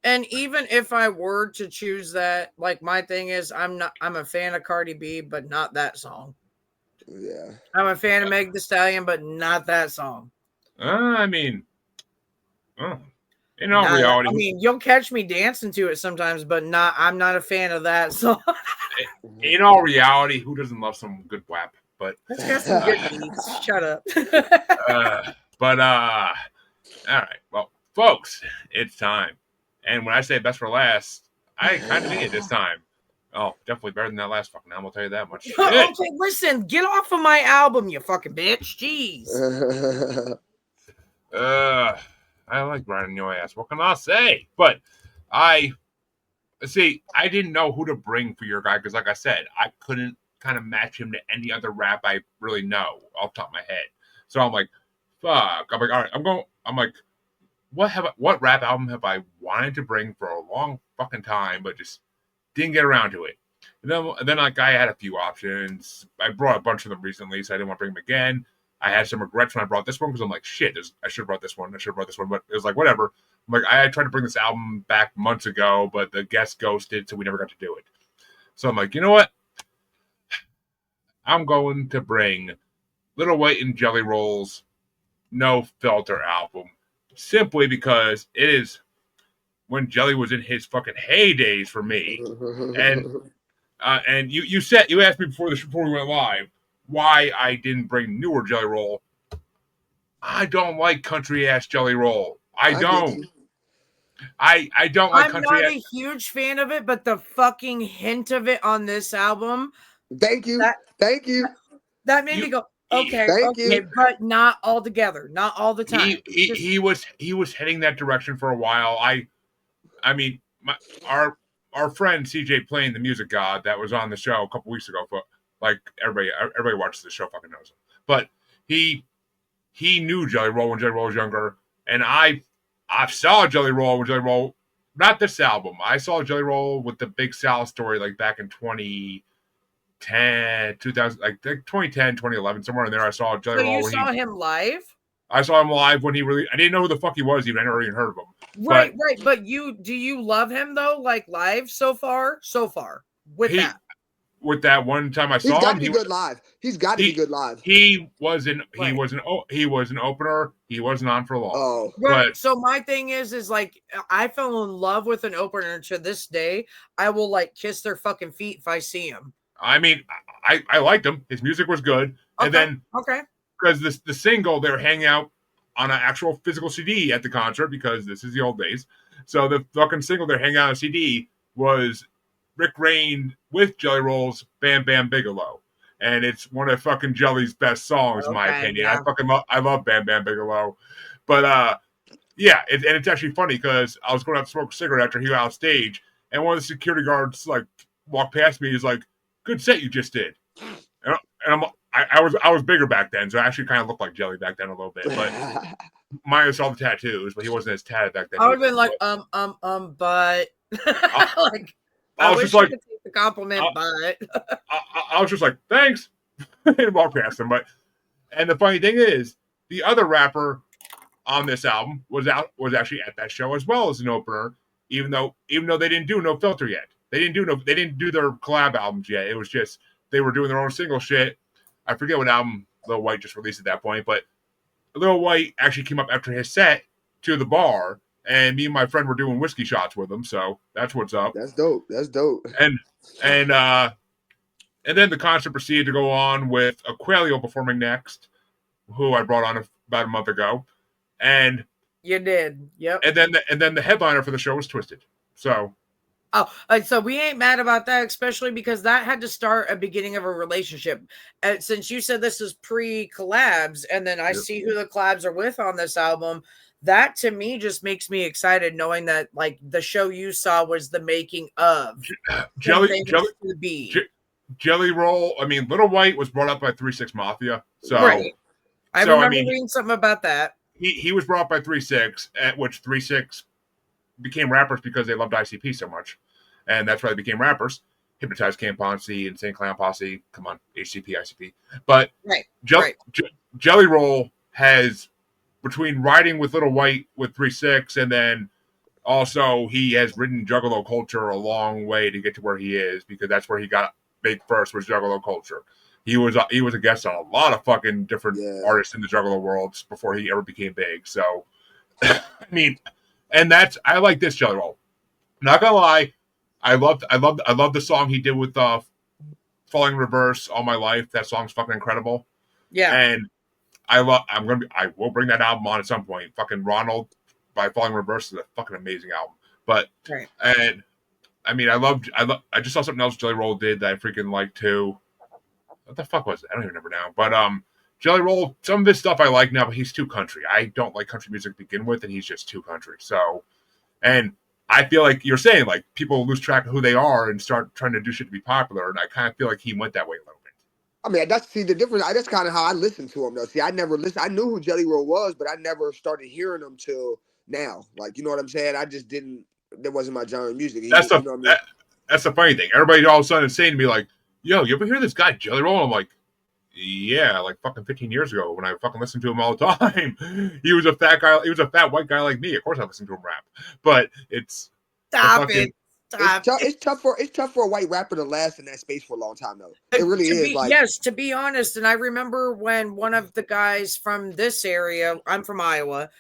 And even if I were to choose that, like my thing is I'm a fan of Cardi B, but not that song. Yeah. I'm a fan of Meg Thee Stallion, but not that song. I mean, in all reality, I mean, you'll catch me dancing to it sometimes, but I'm not a fan of that song. In all reality, who doesn't love some good WAP? But it's got some good beats. Shut up. All right. Well, folks, it's time. And when I say best for last, I kind of mean it this time. Oh, definitely better than that last fucking album, I'll tell you that much. Okay, listen, get off of my album, you fucking bitch. Jeez. I like grinding your ass. What can I say? But I didn't know who to bring for your guy because, like I said, I couldn't kind of match him to any other rap I really know off the top of my head. So I'm like, fuck. I'm like, all right, I'm like, what rap album have I wanted to bring for a long fucking time, but just didn't get around to it. And then like I had a few options. I brought a bunch of them recently, so I didn't want to bring them again. I had some regrets when I brought this one because I'm like, shit, I should have brought this one. But it was like, whatever. I'm like, I tried to bring this album back months ago, but the guest ghosted, so we never got to do it. So I'm like, you know what? I'm going to bring Little White and Jelly Roll's No Filter album, simply because it is when Jelly was in his fucking heydays for me. And you asked me before we went live why I didn't bring newer Jelly Roll. I don't like country ass Jelly Roll. I don't. I don't like country. I'm not a huge fan of it, but the fucking hint of it on this album. Thank you. That made me go, okay, but not all together, not all the time. He was heading that direction for a while. I mean, our friend CJ playing the music god that was on the show a couple weeks ago. But like everybody watches the show fucking knows him. But he knew Jelly Roll when Jelly Roll was younger, and I saw Jelly Roll when Jelly Roll, not this album. I saw Jelly Roll with the Big Sal story like back in 2010, 2011, somewhere in there. I saw Jelly Roll. So you saw him live? I saw him live when I didn't know who the fuck he was even. I never even heard of him. Right. But do you love him though? Like live so far with that? With that one time I saw him, He's got to be good live. He was an opener. He wasn't on for long. Oh, right. But, so my thing is like I fell in love with an opener to this day. I will like kiss their fucking feet if I see him. I mean, I liked him. His music was good, and then because the single they were hanging out on an actual physical CD at the concert because this is the old days. So the fucking single they're hanging out on a CD was Rick Rain with Jelly Roll's Bam Bam Bigelow. And it's one of fucking Jelly's best songs, in my opinion. Yeah. I love Bam Bam Bigelow. But yeah, it's actually funny because I was going out to smoke a cigarette after he got off stage, and one of the security guards like walked past me. He's like, "Good set you just did." And I was bigger back then, so I actually kind of looked like Jelly back then a little bit. But minus all the tattoos, but he wasn't as tatted back then. I would have been like, but like. I was just like, take the compliment, but I was just like, thanks, and walked past him. And the funny thing is, the other rapper on this album was actually at that show as well as an opener, even though they didn't do No Filter yet. They didn't do their collab albums yet. It was just they were doing their own single shit. I forget what album Lil White just released at that point, but Lil White actually came up after his set to the bar, and me and my friend were doing whiskey shots with him. So that's what's up. That's dope. That's dope. And and uh and then the concert proceeded to go on with Aquelio performing next, who I brought on about a month ago, and You did. Yep. and then the headliner for the show was Twisted. So Oh, so we ain't mad about that, especially because that had to start a beginning of a relationship. Since you said this is pre-collabs, and then I see who the collabs are with on this album, that to me just makes me excited knowing that like the show you saw was the making of Jelly Roll. I mean, Little White was brought up by 3-6 Mafia. So right. I so, remember reading something about that. He was brought up by 3-6, at which 3-6 became rappers because they loved ICP so much. And that's why they became rappers. Hypnotized Camp Posse, Insane Clown Posse, come on, HCP, ICP. But Jelly Roll has, between riding with Little White with 3-6, and then also he has ridden Juggalo culture a long way to get to where he is, because that's where he got big first, was Juggalo culture. He was a guest on a lot of fucking different artists in the Juggalo world before he ever became big. So, I mean, and I like this Jelly Roll. Not gonna lie, I love the song he did with Falling Reverse All My Life. That song's fucking incredible. Yeah. And I will bring that album on at some point. Fucking Ronald by Falling Reverse is a fucking amazing album. But and I mean, I just saw something else Jelly Roll did that I freaking liked too. What the fuck was it? I don't even remember now. But Jelly Roll, some of his stuff I like now, but he's too country. I don't like country music to begin with, and he's just too country. So, and I feel like you're saying, like, people lose track of who they are and start trying to do shit to be popular, and I kind of feel like he went that way a little bit. I mean, the difference. That's kind of how I listened to him, though. See, I never listened. I knew who Jelly Roll was, but I never started hearing him till now. Like, you know what I'm saying? I just didn't. That wasn't my genre of music. That's the funny thing. Everybody all of a sudden is saying to me, like, "Yo, you ever hear this guy Jelly Roll?" I'm like, yeah, like fucking 15 years ago when I fucking listened to him all the time. He was a fat guy. He was a fat white guy like me. Of course, I listened to him rap, but it's It's tough for a white rapper to last in that space for a long time, though. It really is. Yes, to be honest, and I remember when one of the guys from this area, I'm from Iowa,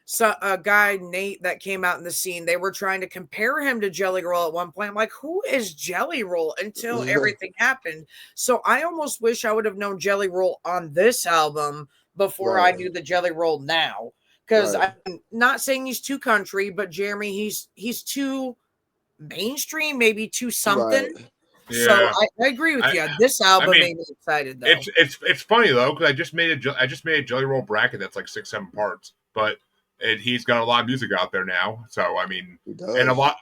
so a guy Nate that came out in the scene, they were trying to compare him to Jelly Roll at one point. I'm like, who is Jelly Roll? Until everything happened. So I almost wish I would have known Jelly Roll on this album before I knew the Jelly Roll now. Because I'm not saying he's too country, but Jeremy, he's too mainstream, maybe too something. Yeah. So I agree with you. This album made me excited, though. It's funny though, because I just made a Jelly Roll bracket that's like 6-7 parts, but he's got a lot of music out there now. So I mean, and a lot.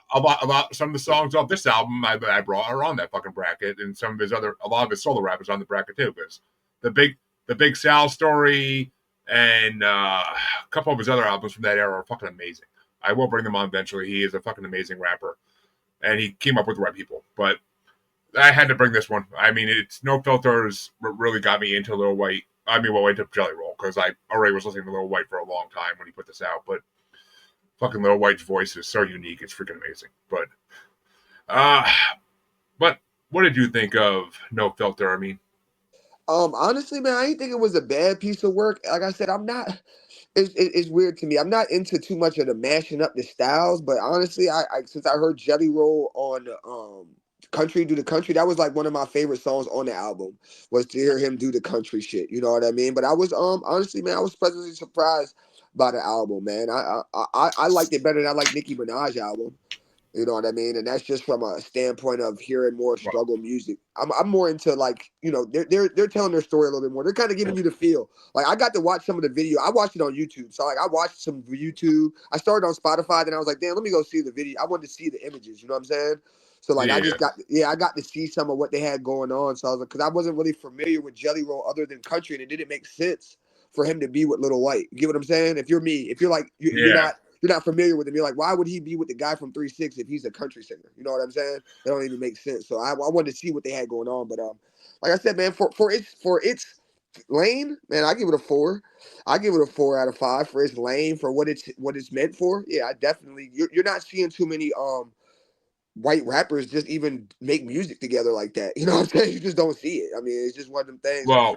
Some of the songs off this album I brought are on that fucking bracket, and some of a lot of his solo rap is on the bracket too. Because the Big Sal story and a couple of his other albums from that era are fucking amazing. I will bring them on eventually. He is a fucking amazing rapper, and he came up with the right people. But I had to bring this one. I mean, it's No Filters really got me into Lil White. I mean, well, into Jelly Roll, because I already was listening to Lil White for a long time when he put this out. But fucking Lil White's voice is so unique; it's freaking amazing. But what did you think of No Filter? I mean, honestly, man, I didn't think it was a bad piece of work. Like I said, I'm not. It's weird to me. I'm not into too much of the mashing up the styles, but honestly, I since I heard Jelly Roll on Country Do the Country, that was like one of my favorite songs on the album, was to hear him do the country shit. You know what I mean? But I was honestly, man, I was pleasantly surprised by the album, man. I liked it better than I like Nicki Minaj album. You know what I mean? And that's just from a standpoint of hearing more struggle music. I'm more into, like, you know, they're telling their story a little bit more. They're kind of giving you the feel. Like, I got to watch some of the video. I watched it on YouTube. So like I watched some YouTube. I started on Spotify, then I was like, damn, let me go see the video. I wanted to see the images, you know what I'm saying? So like I got to see some of what they had going on. So I was like, because I wasn't really familiar with Jelly Roll other than country, and it didn't make sense for him to be with Little White. You get what I'm saying? If you're me, if you're like you're not familiar with him, you're like, why would he be with the guy from 3-6 if he's a country singer? You know what I'm saying? That don't even make sense. So I wanted to see what they had going on. But like I said, man, for its lane, man, I give it a 4. I give it a 4 out of 5 for its lane, for what it's meant for. Yeah, I definitely. You're not seeing too many white rappers just even make music together like that. You know what I'm saying? You just don't see it. I mean, it's just one of them things. So Well,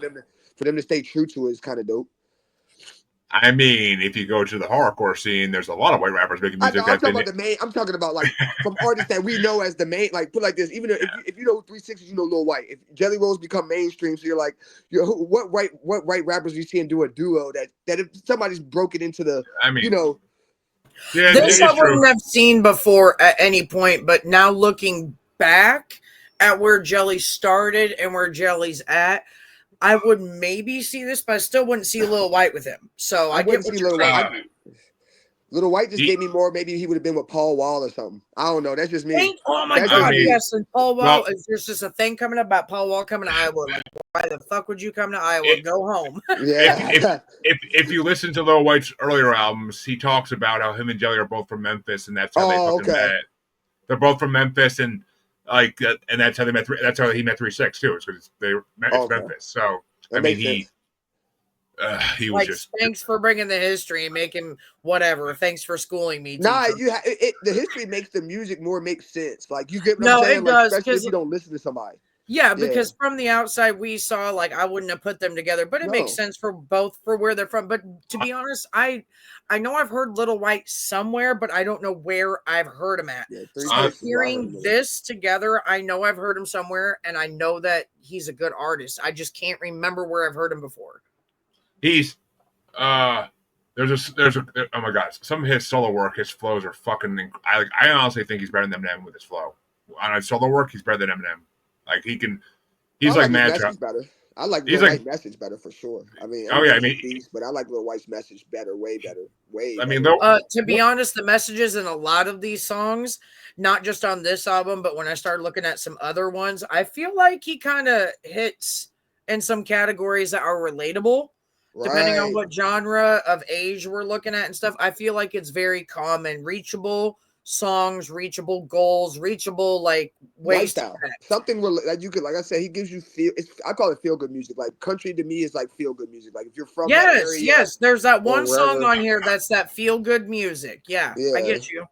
for them to stay true to it is kind of dope. I mean, if you go to the horrorcore scene, there's a lot of white rappers making I know. music I'm that talking been. about the main. I'm talking about like from artists that we know as the main. Like put like this. Even if you know 360, you know Lil White. If Jelly Rolls become mainstream, so you're like, what white rappers are you seeing do a duo that if somebody's broken into the, I you mean, know, yeah, This I it's true. wouldn't have seen before at any point, but now looking back at where Jelly started and where Jelly's at, I would maybe see this, but I still wouldn't see Lil White with him. So I I get wouldn't what see you're Lil saying. White. Little White just He, gave me more. Maybe he would have been with Paul Wall or something. I don't know. That's just me. Oh my That's I just God, mean, me. yes. And Paul well, Wall, is there's just a thing coming up about Paul Wall coming to Iowa. Like, why the fuck would you come to Iowa? it, Go home. Yeah. if you listen to Lil White's earlier albums, he talks about how him and Jelly are both from Memphis, and that's how they Oh, fucking okay. met. They're both from Memphis, and and that's how they met. That's how he met 3-6 too. It's because it's Okay. Memphis. So That I mean, makes sense. he was Like, just thanks for bringing the history and making whatever. Thanks for schooling me, Nah, teacher. the history makes the music more make sense. Like you get what I'm No, saying? it Like does especially if because you don't listen to somebody. yeah, Yeah. because from the outside we saw like I wouldn't have put them together, but it makes No. sense for both for where they're from. But to be honest, I know I've heard Little White somewhere, but I don't know where I've heard him at. Yeah, So 3-6 is where I heard hearing him. this together, I know I've heard him somewhere, and I know that he's a good artist. I just can't remember where I've heard him before. he's there's a oh my god, some of his solo work, his flows are fucking. I honestly think he's better than Eminem with his flow. On his solo work, he's better than Eminem. Like he can, I he's like like his mad. message better. I like He's Lil like, White message better for sure. I mean, oh yeah, I Eminem's a mean, beast, but I like Lil White's message better, way better, way I mean, better. To be honest, the messages in a lot of these songs, not just on this album, but when I started looking at some other ones, I feel like he kind of hits in some categories that are relatable, depending on Right. what genre of age we're looking at and stuff. I feel like it's very common, reachable songs, reachable goals, reachable like ways to Lifestyle. connect. Something that you could, like I said, he gives you feel. I call it feel good music. Like country to me is like feel good music. Like if you're from that Yes, area yes. There's that or one song wherever. on here that's that feel good music. Yeah, I Yeah. get you.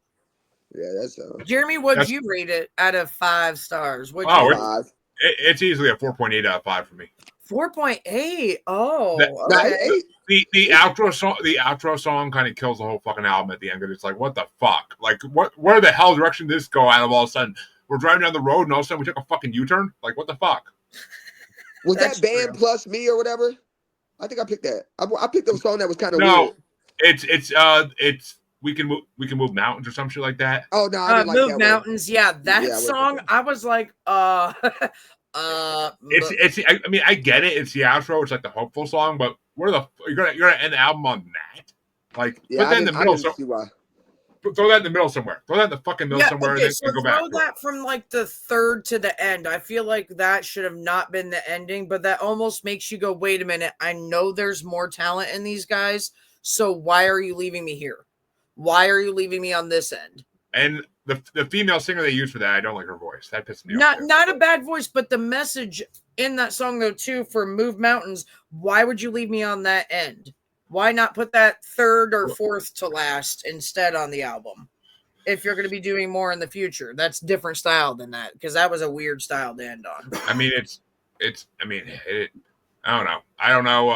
Yeah, that's Jeremy, what'd that's you rate it out of 5 stars? What'd you oh, rate? 5. it's easily a 4.8 out of 5 for me. 4.8. That Oh, Nah, okay. the outro song kind of kills the whole fucking album at the end because it's like, what the fuck? Like, where the hell direction did this go out of all of a sudden? We're driving down the road and all of a sudden we took a fucking U-turn. Like, what the fuck? Was That's that Band true. Plus Me or whatever? I think I picked that. I picked a song that was kind of No, weird. it's we can move mountains or some shit like that. Oh no, I didn't like Move that one. Mountains. Yeah, that Yeah, I wouldn't pick song, that. I was like, It's I mean I get it. It's the outro. It's like the hopeful song, but where the you're gonna end the album on that? Like Yeah, put that in the I middle. didn't So see why. throw that in the middle somewhere. Throw that in the fucking middle yeah, somewhere, okay, and so then go throw back to it. that from like the third to the end. I feel like that should have not been the ending, but that almost makes you go, wait a minute. I know there's more talent in these guys, so why are you leaving me here? Why are you leaving me on this end? And the female singer they used for that, I don't like her voice. That pisses me off. Not a bad voice, but the message in that song though too for Move Mountains, why would you leave me on that end? Why not put that third or fourth to last instead on the album? If you're going to be doing more in the future, that's different style than that because that was a weird style to end on. I mean, I don't know.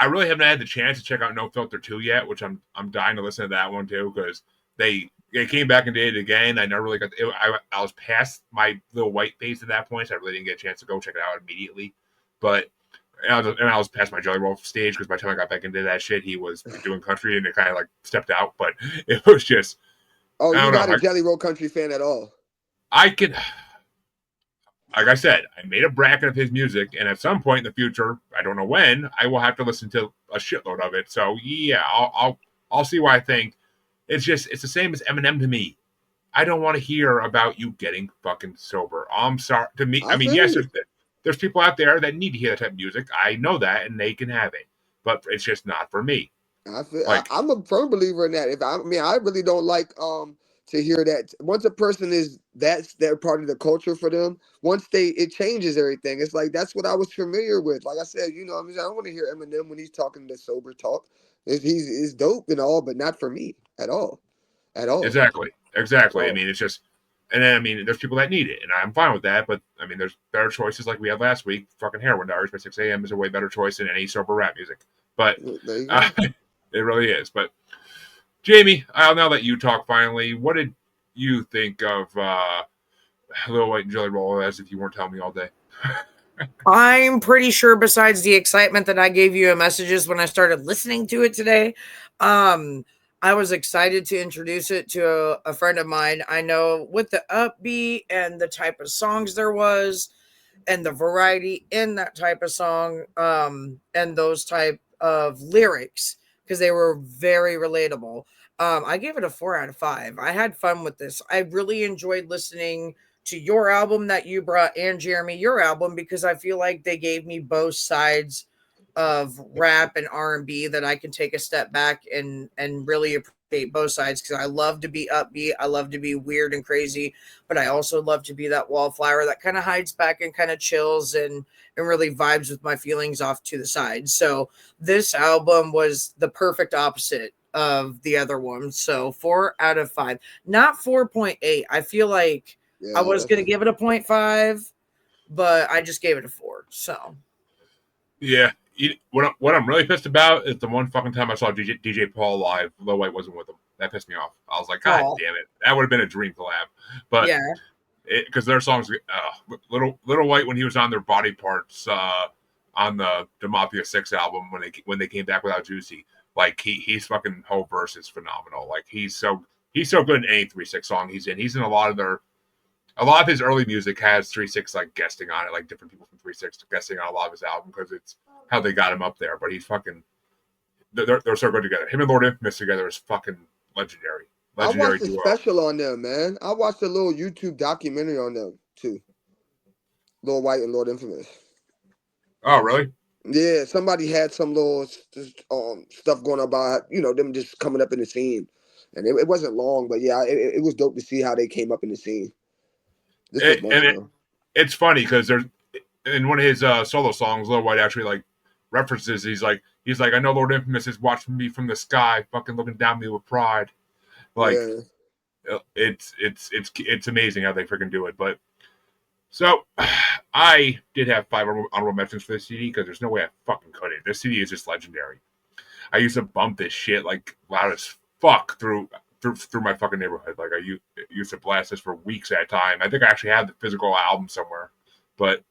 I really haven't had the chance to check out No Filter 2 yet, which I'm dying to listen to that one too because they came back and did it again. I never really got. I was past my little white phase at that point, so I really didn't get a chance to go check it out immediately. But I was past my Jelly Roll stage because by the time I got back into that shit, he was doing country and it kind of like stepped out. But it was just Oh, I you're don't not know. a Jelly Roll Country fan at all. I can. Like I said, I made a bracket of his music, and at some point in the future, I don't know when, I will have to listen to a shitload of it. So yeah, I'll see what I think. It's the same as Eminem to me. I don't want to hear about you getting fucking sober. I'm sorry. To me, I I mean, feel yes, you. there's people out there that need to hear that type of music. I know that, and they can have it, but it's just not for me. Like, I'm a firm believer in that. I really don't like to hear that. Once a person that's their part of the culture for them. Once it changes everything. It's like that's what I was familiar with. Like I said, I mean, I don't want to hear Eminem when he's talking the sober talk. He's dope and all, but not for me at all, at all. exactly. At I all. mean, it's just And then, I mean, there's people that need it, and I'm fine with that. But I mean, there's better choices like we had last week. Fucking Heroin Diaries by 6 a.m. is a way better choice than any sober rap music. But There you go. it really is. But Jaimie, I'll now let you talk finally. What did you think of Lil White and Jelly Roll, as if you weren't telling me all day? I'm pretty sure, besides the excitement that I gave you in messages when I started listening to it today, I was excited to introduce it to a friend of mine. I know with the upbeat and the type of songs there was, and the variety in that type of song, and those type of lyrics, because they were very relatable. I gave it a 4 out of 5. I had fun with this. I really enjoyed listening to your album that you brought, and Jeremy, your album, because I feel like they gave me both sides of rap and R&B that I can take a step back and really appreciate both sides, because I love to be upbeat, I love to be weird and crazy, but I also love to be that wallflower that kind of hides back and kind of chills and really vibes with my feelings off to the side. So this album was the perfect opposite of the other one. So 4 out of 5, not 4.8. I feel like I Yeah, was going to give it a 0.5, but I just gave it a 4. So Yeah. What I'm really pissed about is the one fucking time I saw DJ Paul live, Lil White wasn't with him. That pissed me off. I was like, God oh damn it. That would have been a dream collab. But yeah. because their songs, Little White, when he was on their Body Parts on the Mafia 6 album, when they came back without Juicy, like he's fucking whole verse is phenomenal. Like he's so good in any 3-6 song he's in. He's in a lot of his early music has 3-6 like guesting on it, like different people from 3-6 guesting on a lot of his album, because it's how they got him up there. But he's fucking they're so good together. Him and Lord Infamous together is fucking legendary. I Legendary watched a duo. special on them, man. I watched a little YouTube documentary on them too. Lil White and Lord Infamous. Oh, really? Yeah, somebody had some little stuff going on about them just coming up in the scene, and it wasn't long, but yeah, it was dope to see how they came up in the scene. This was months ago. It's funny because there's in one of his solo songs, Lil White actually like references. He's like, I know Lord Infamous is watching me from the sky, fucking looking down at me with pride. Like, Yeah. it's amazing how they freaking do it. But so I did have 5 honorable mentions for this CD because there's no way I fucking couldn't. This CD is just legendary. I used to bump this shit like loud as fuck through my fucking neighborhood. Like I used to blast this for weeks at a time. I think I actually had the physical album somewhere. But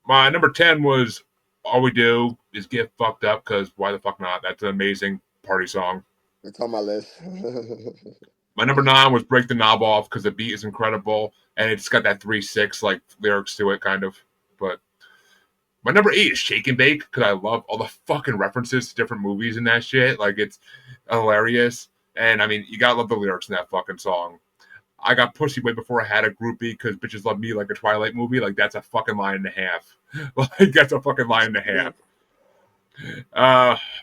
my number 10 was All We Do Is Get Fucked Up, because why the fuck not? That's an amazing party song. It's on my list. My number 9 was Break the Knob Off, because the beat is incredible and it's got that 3-6 like lyrics to it, kind of. But my number 8 is Shake and Bake, because I love all the fucking references to different movies and that shit. Like, it's hilarious. And I mean, you gotta love the lyrics in that fucking song. I got pussy way before I had a groupie because bitches love me like a Twilight movie. Like, that's a fucking line and a half. Like, that's a fucking line and a half.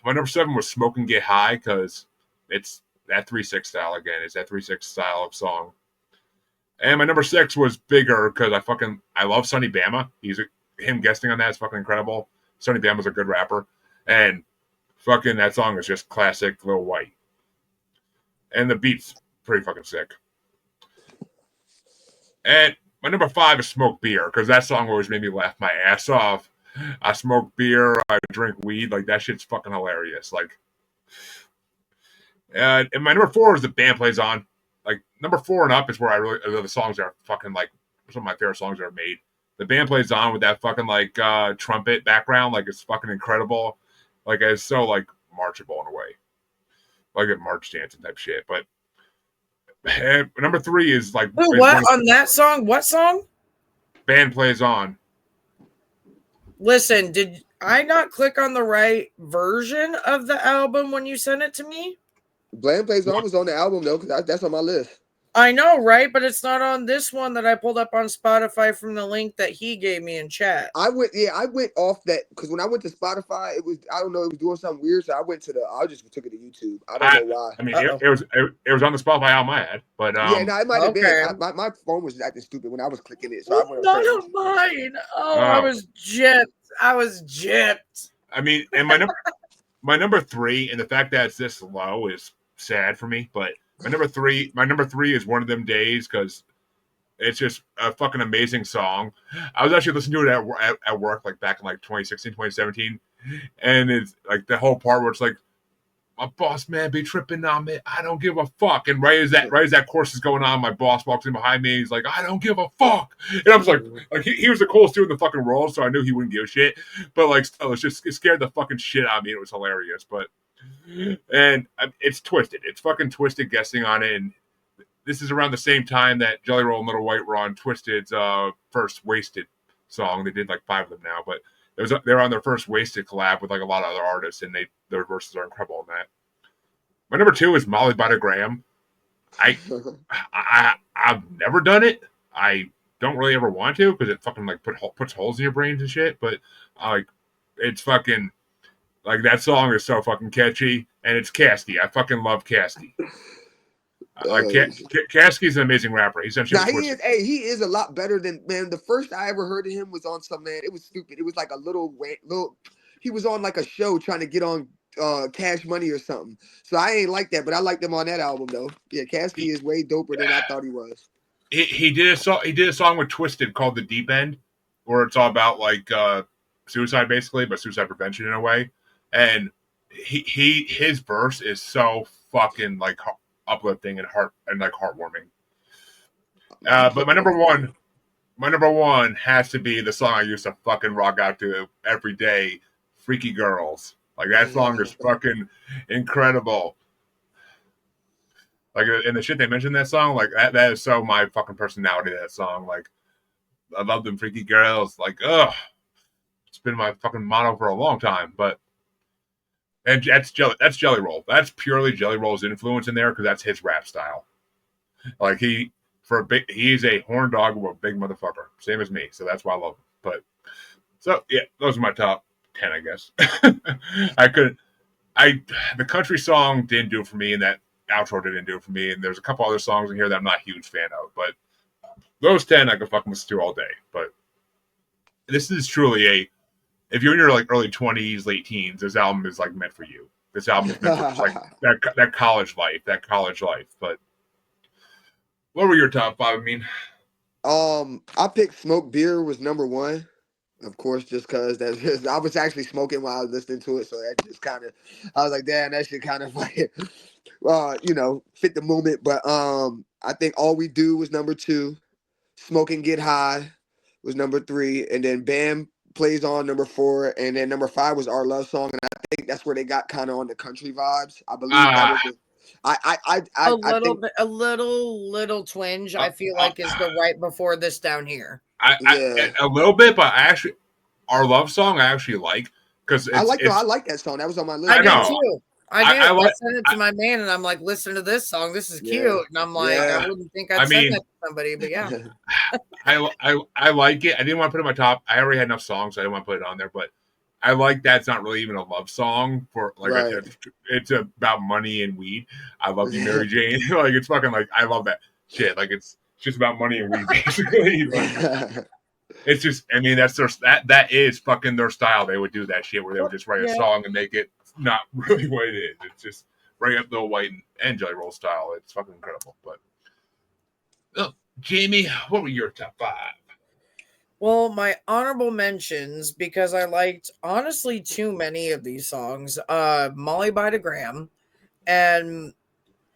My number 7 was Smoke and Get High, because it's that 3-6 style again. It's that 3-6 style of song. And my number 6 was Bigger, because I love Sonny Bama. Him guesting on that is fucking incredible. Sonny Bama's a good rapper. And fucking that song is just classic Lil White. And the beat's pretty fucking sick. And my number 5 is Smoke Beer, because that song always made me laugh my ass off. I smoke beer, I drink weed, like that shit's fucking hilarious. Like, and my number 4 is The Band Plays On. Like, number 4 and up is where the songs are fucking like some of my favorite songs ever made. The Band Plays On with that fucking like trumpet background, like it's fucking incredible. Like, it's so like marchable in a way, like a march dancing type shit. But number 3 is like what on that song? What song? Band Plays On. Listen, did I not click on the right version of the album when you sent it to me? Bland Plays On was on the album though, because that's on my list. I know, right? But it's not on this one that I pulled up on Spotify from the link that he gave me in chat. I went off that because when I went to Spotify, it was doing something weird, so I just took it to YouTube. I don't know why. I mean, it was on the Spotify album I had, but yeah, no, it might have okay. been. My phone was acting stupid when I was clicking it, so I went. None of mine. I was gypped. I mean, and my number 3, and the fact that it's this low is sad for me. But my number three is One of Them Days, because It's just a fucking amazing song. I was actually listening to it at work, like back in like 2016, 2017. And it's like the whole part where it's like, my boss man be tripping on me. I don't give a fuck. And right as that chorus is going on, my boss walks in behind me. He's like, I don't give a fuck. And I was like he was the coolest dude in the fucking world, so I knew he wouldn't give a shit. But like, still, it scared the fucking shit out of me. It was hilarious. But and it's Twisted. It's fucking Twisted guessing on it. And this is around the same time that Jelly Roll and Little White were on Twisted's first Wasted song. They did like 5 of them now, but they're on their first Wasted collab with like a lot of other artists, and their verses are incredible in that. My number 2 is Molly by the Graham. I've never done it. I don't really ever want to because it fucking like puts holes in your brains and shit. But like, it's fucking like that song is so fucking catchy, and it's Caskey. I fucking love Caskey. Like Caskey's an amazing rapper. He's actually he is a lot better than, man. The first I ever heard of him was on some, man. It was stupid. It was like a little. He was on like a show trying to get on Cash Money or something. So I ain't like that, but I liked him on that album though. Yeah, Caskey is way doper than I thought he was. He did a song with Twisted called The Deep End, where it's all about like suicide basically, but suicide prevention in a way. And his verse is so fucking like uplifting and heartwarming. But my number one has to be the song I used to fucking rock out to every day, Freaky Girls. Like that song is fucking incredible. Like, and the shit they mentioned in that song, like that is so my fucking personality, that song. Like, I love them Freaky Girls. Like, it's been my fucking motto for a long time. And that's Jelly Roll. That's purely Jelly Roll's influence in there because that's his rap style. Like he's a horn dog with a big motherfucker, same as me. So that's why I love him. But so yeah, those are my top 10, I guess. The country song didn't do it for me, and that outro didn't do it for me. And there's a couple other songs in here that I'm not a huge fan of, but those 10 I could fucking listen to all day. But this is truly if you're in your like early 20s, late teens, this album is like meant for you. This album is meant for just, like that college life. But what were your top 5? I mean, I picked Smoke Beer was number 1, of course, just because I was actually smoking while I was listening to it, so that just kind of, I was like, damn, that shit kind of like, fit the moment. But I think All We Do was number 2, Smoke and Get High was number 3, and then Bam Plays On number 4, and then number 5 was Our Love Song, and I think that's where they got kind of on the country vibes. I believe that was a little twinge. I feel like is the right before this down here. A little bit, but Our Love Song I actually like because I like that song. That was on my list. I did too. I sent it to my man, and I'm like, listen to this song. This is cute. And I'm like, I wouldn't think I'd send that to somebody, but yeah. I like it. I didn't want to put it in my top. I already had enough songs, so I didn't want to put it on there. But I like that it's not really even a love song for like I said, it's about money and weed. I love you, Mary Jane. Like it's fucking like I love that shit. Like it's just about money and weed, basically. Like, it's just that is fucking their style. They would do that shit where they would just write a song and make it not really what it is. It's just right up Lil White and Jelly Roll style. It's fucking incredible. But Jaimie, what were your top 5? Well, my honorable mentions, because I liked honestly too many of these songs. Molly by the Graham, and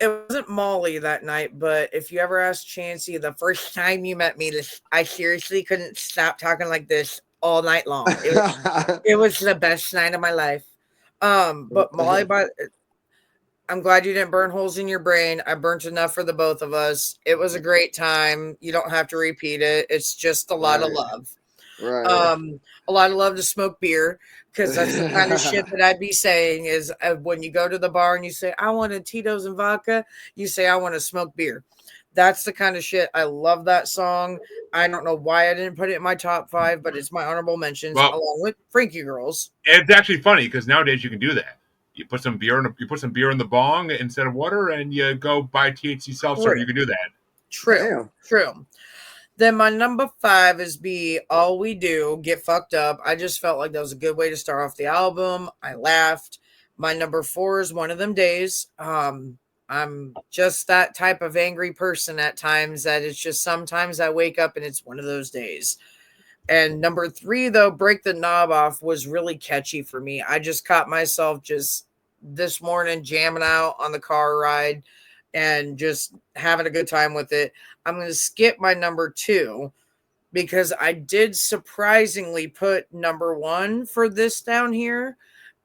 it wasn't Molly that night, but if you ever asked Chancy the first time you met me, I seriously couldn't stop talking like this all night long. It was the best night of my life. But Molly by, I'm glad you didn't burn holes in your brain. I burnt enough for the both of us. It was a great time. You don't have to repeat it. It's just a lot of love. Right. A lot of love to Smoke Beer, because that's the kind of shit that I'd be saying is when you go to the bar and you say, I want a Tito's and vodka, you say, I want to smoke beer. That's the kind of shit. I love that song. I don't know why I didn't put it in my top 5, but it's my honorable mentions along with Freaky Girls. It's actually funny because nowadays you can do that. You put some beer in the bong instead of water, and you go buy THC seltzer. You can do that. True. Then my number 5 is All We Do, Get Fucked Up. I just felt like that was a good way to start off the album. I laughed. My number 4 is One of Them Days. I'm just that type of angry person at times that it's just sometimes I wake up and it's one of those days. And number 3, though, Break the Knob Off was really catchy for me. I just caught myself just this morning jamming out on the car ride and just having a good time with it. I'm going to skip my number 2 because I did surprisingly put number 1 for this down here.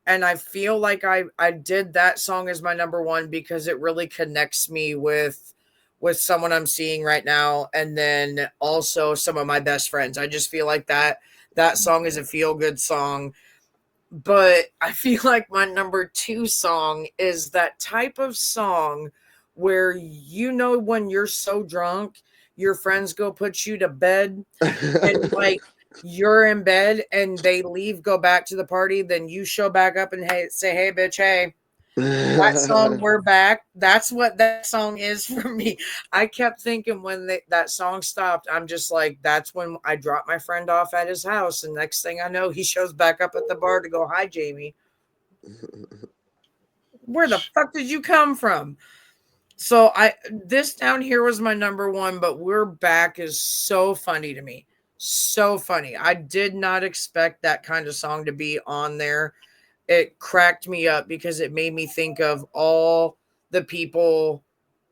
And I feel like I did that song as my number 1 because it really connects me with someone I'm seeing right now, and then also some of my best friends. I just feel like that song is a feel good song. But I feel like my number 2 song is that type of song where when you're so drunk, your friends go put you to bed and like you're in bed and they leave, go back to the party, then you show back up and say, hey, bitch, hey, that song, we're back. That's what that song is for me. I kept thinking when that song stopped, I'm just like, that's when I dropped my friend off at his house. And next thing I know, he shows back up at the bar to go, hi, Jaimie. Where the fuck did you come from? So this down here was my number 1, but We're Back is so funny to me. So funny. I did not expect that kind of song to be on there. It cracked me up because it made me think of all the people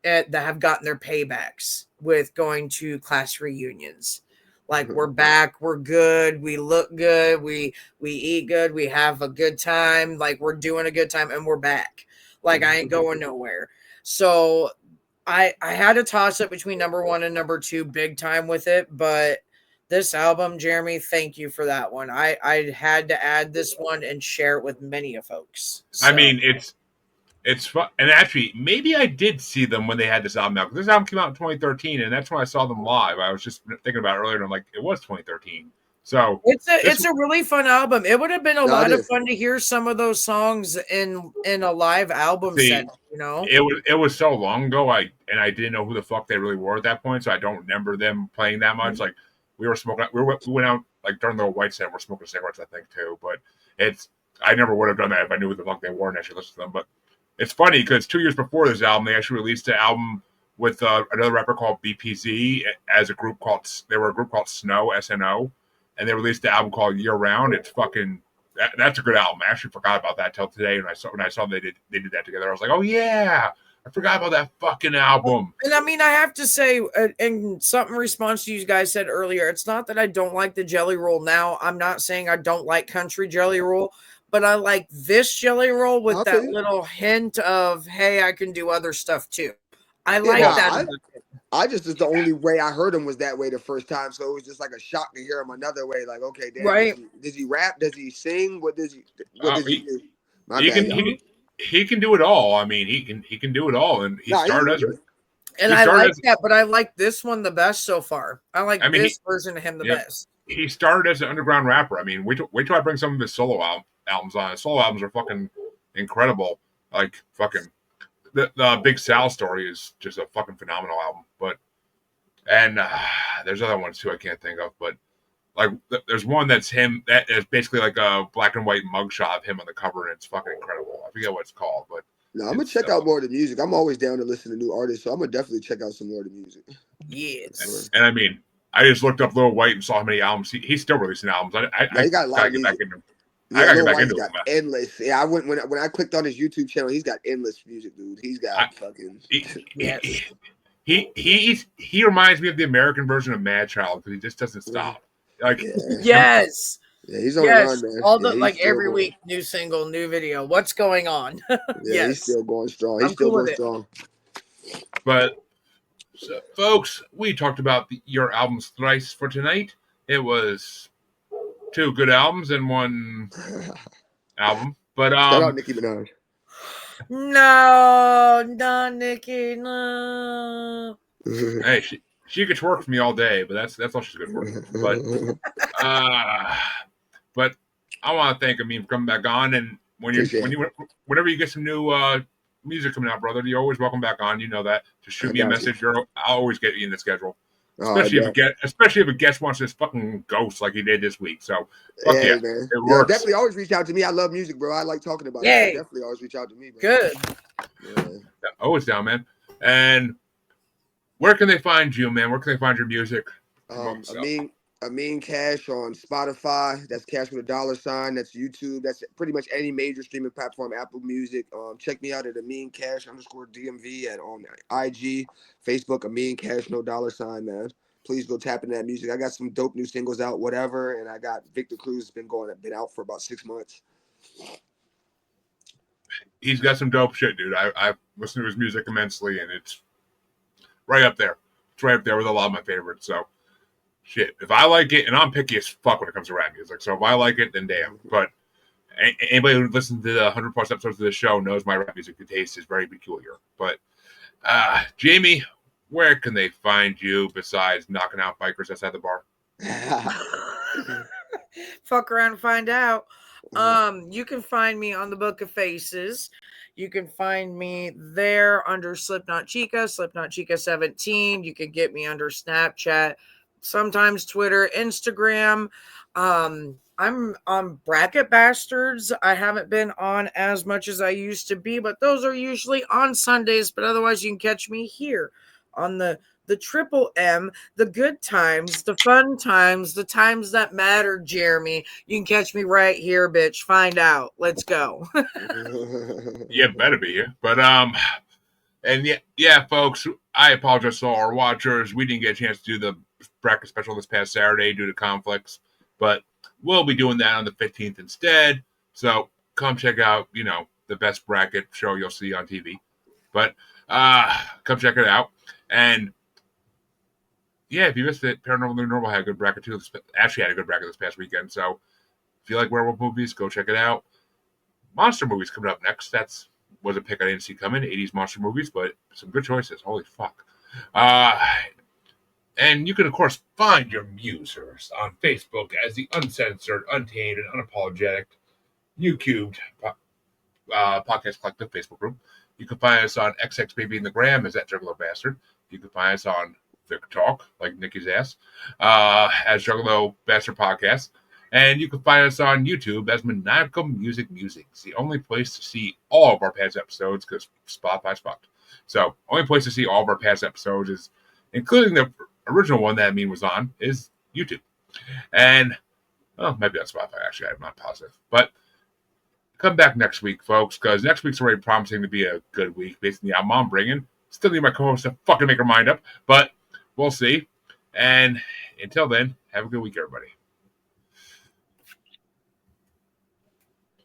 that have gotten their paybacks with going to class reunions. Like, we're back, we're good, we look good, we eat good, we have a good time, like we're doing a good time and we're back. Like, I ain't going nowhere. So I had a toss up between number 1 and number 2 big time with it, but this album, Jeremy, thank you for that one. I had to add this one and share it with many of folks. So. I mean, it's fun, and actually, maybe I did see them when they had this album out. Because this album came out in 2013, and that's when I saw them live. I was just thinking about it earlier, and I'm like, it was 2013. So it's a really fun album. It would have been a lot of fun to hear some of those songs in a live album set. It was so long ago. I didn't know who the fuck they really were at that point, so I don't remember them playing that much. Like we were smoking, we went out like during the white set. We're smoking cigarettes, I think too. But I never would have done that if I knew who the fuck they were and actually listened to them. But it's funny because 2 years before this album, they actually released an album with another rapper called BPZ as a group called Snow, SNO, and they released the album called Year Round. It's fucking that's a good album. I actually forgot about that till today when I saw they did that together. I was like, oh yeah, I forgot about that fucking album. And I mean, I have to say, and something in response to you guys said earlier, it's not that I don't like the Jelly Roll now. I'm not saying I don't like country Jelly Roll, but I like this Jelly Roll with that little hint of, hey, I can do other stuff too. I like that. I just the only way I heard him was that way the first time, so it was just like a shock to hear him another way. Like, okay, damn, right? Does he rap? Does he sing? What does he do? He can do it all. I mean, he can do it all, and he started as. And I like that, but I like this one the best so far. I like this version of him the best. He started as an underground rapper. I mean, wait till I bring some of his solo albums on. His solo albums are fucking incredible. Like fucking the Big Sal story is just a fucking phenomenal album. And there's other ones too I can't think of, but like there's one that's him that is basically like a black and white mugshot of him on the cover, and it's fucking incredible. I forget what it's called, but no, I'm gonna check out more of the music. I'm always down to listen to new artists, so I'm gonna definitely check out some more of the music. Yes. And I mean, I just looked up Lil White and saw how many albums he's still releasing albums. He got a lot of music. I gotta get back into him. Endless. Yeah, I went when I clicked on his YouTube channel. He's got endless music, dude. He's got fucking. He reminds me of the American version of Mad Child because he just doesn't stop. Like yes. Yeah, he's on the run, man. All the every week, new single, new video. What's going on? He's still going strong. He's still going strong. But so, folks, we talked about your albums thrice for tonight. It was 2 good albums and 1 album. But shout out Nicki Minaj. No, not Nicki. No. Hey, she could twerk for me all day, but that's all she's good for. But I want to thank Amin for coming back on. And whenever you get some new music coming out, brother, you're always welcome back on. You know that. Just shoot me a message. I'll always get you in the schedule. Oh, Especially if a guest wants this fucking ghost like he did this week. So fuck yeah, hey, man. it Yeah, works. definitely always reach out to me. I love music, bro. I like talking about it. So Yay. definitely always reach out to me, bro. Good. Yeah. Always down, man. And where can they find you, man? Where can they find your music? Amin Cash on Spotify. That's Cash with a $. That's YouTube. That's pretty much any major streaming platform. Apple Music. Check me out at Amin Cash _DMV at on IG, Facebook. Amin Cash $, man. Please go tap into that music. I got some dope new singles out, whatever, and I got Victor Cruz been out for about 6 months. He's got some dope shit, dude. I've listened to his music immensely, and it's right up there. It's right up there with a lot of my favorites. So, shit. If I like it, and I'm picky as fuck when it comes to rap music, so if I like it, then damn. But anybody who listens to the 100 plus episodes of the show knows my rap music taste is very peculiar. But, Jaimie, where can they find you besides knocking out bikers outside the bar? Fuck around and find out. You can find me on the Book of Faces. You can find me there under Slipknot Chica 17. You can get me under Snapchat, sometimes Twitter, Instagram. I'm on Bracket Bastards. I haven't been on as much as I used to be, but those are usually on Sundays. But otherwise, you can catch me here on the Triple M, the good times, the fun times, the times that matter, Jeremy. You can catch me right here, bitch. Find out. Let's go. Yeah, better be here. But and yeah, folks, I apologize to all our watchers. We didn't get a chance to do the bracket special this past Saturday due to conflicts, but we'll be doing that on the 15th instead. So come check out, the best bracket show you'll see on TV. But come check it out. And yeah, if you missed it, Paranormal New Normal had a good bracket too. Actually had a good bracket this past weekend. So if you like werewolf movies, go check it out. Monster movies coming up next. Was a pick I didn't see coming. 80s monster movies, but some good choices. Holy fuck. And you can, of course, find your musers on Facebook as the Uncensored, Untamed, and Unapologetic U-Cubed Podcast Collective Facebook group. You can find us on XX Baby in the Gram as that Juggalo Bastard. You can find us on Vic Talk, like Nikki's ass, as Juggalo Bastard Podcast. And you can find us on YouTube as Maniacal Music Musings, the only place to see all of our past episodes because Spotify's fucked. So, only place to see all of our past episodes is, including the original one that Amin was on, is YouTube. And, maybe on Spotify, actually, I'm not positive. But come back next week, folks, because next week's already promising to be a good week based on the album I'm bringing. Still need my co-host to fucking make her mind up, but we'll see. And until then, have a good week, everybody.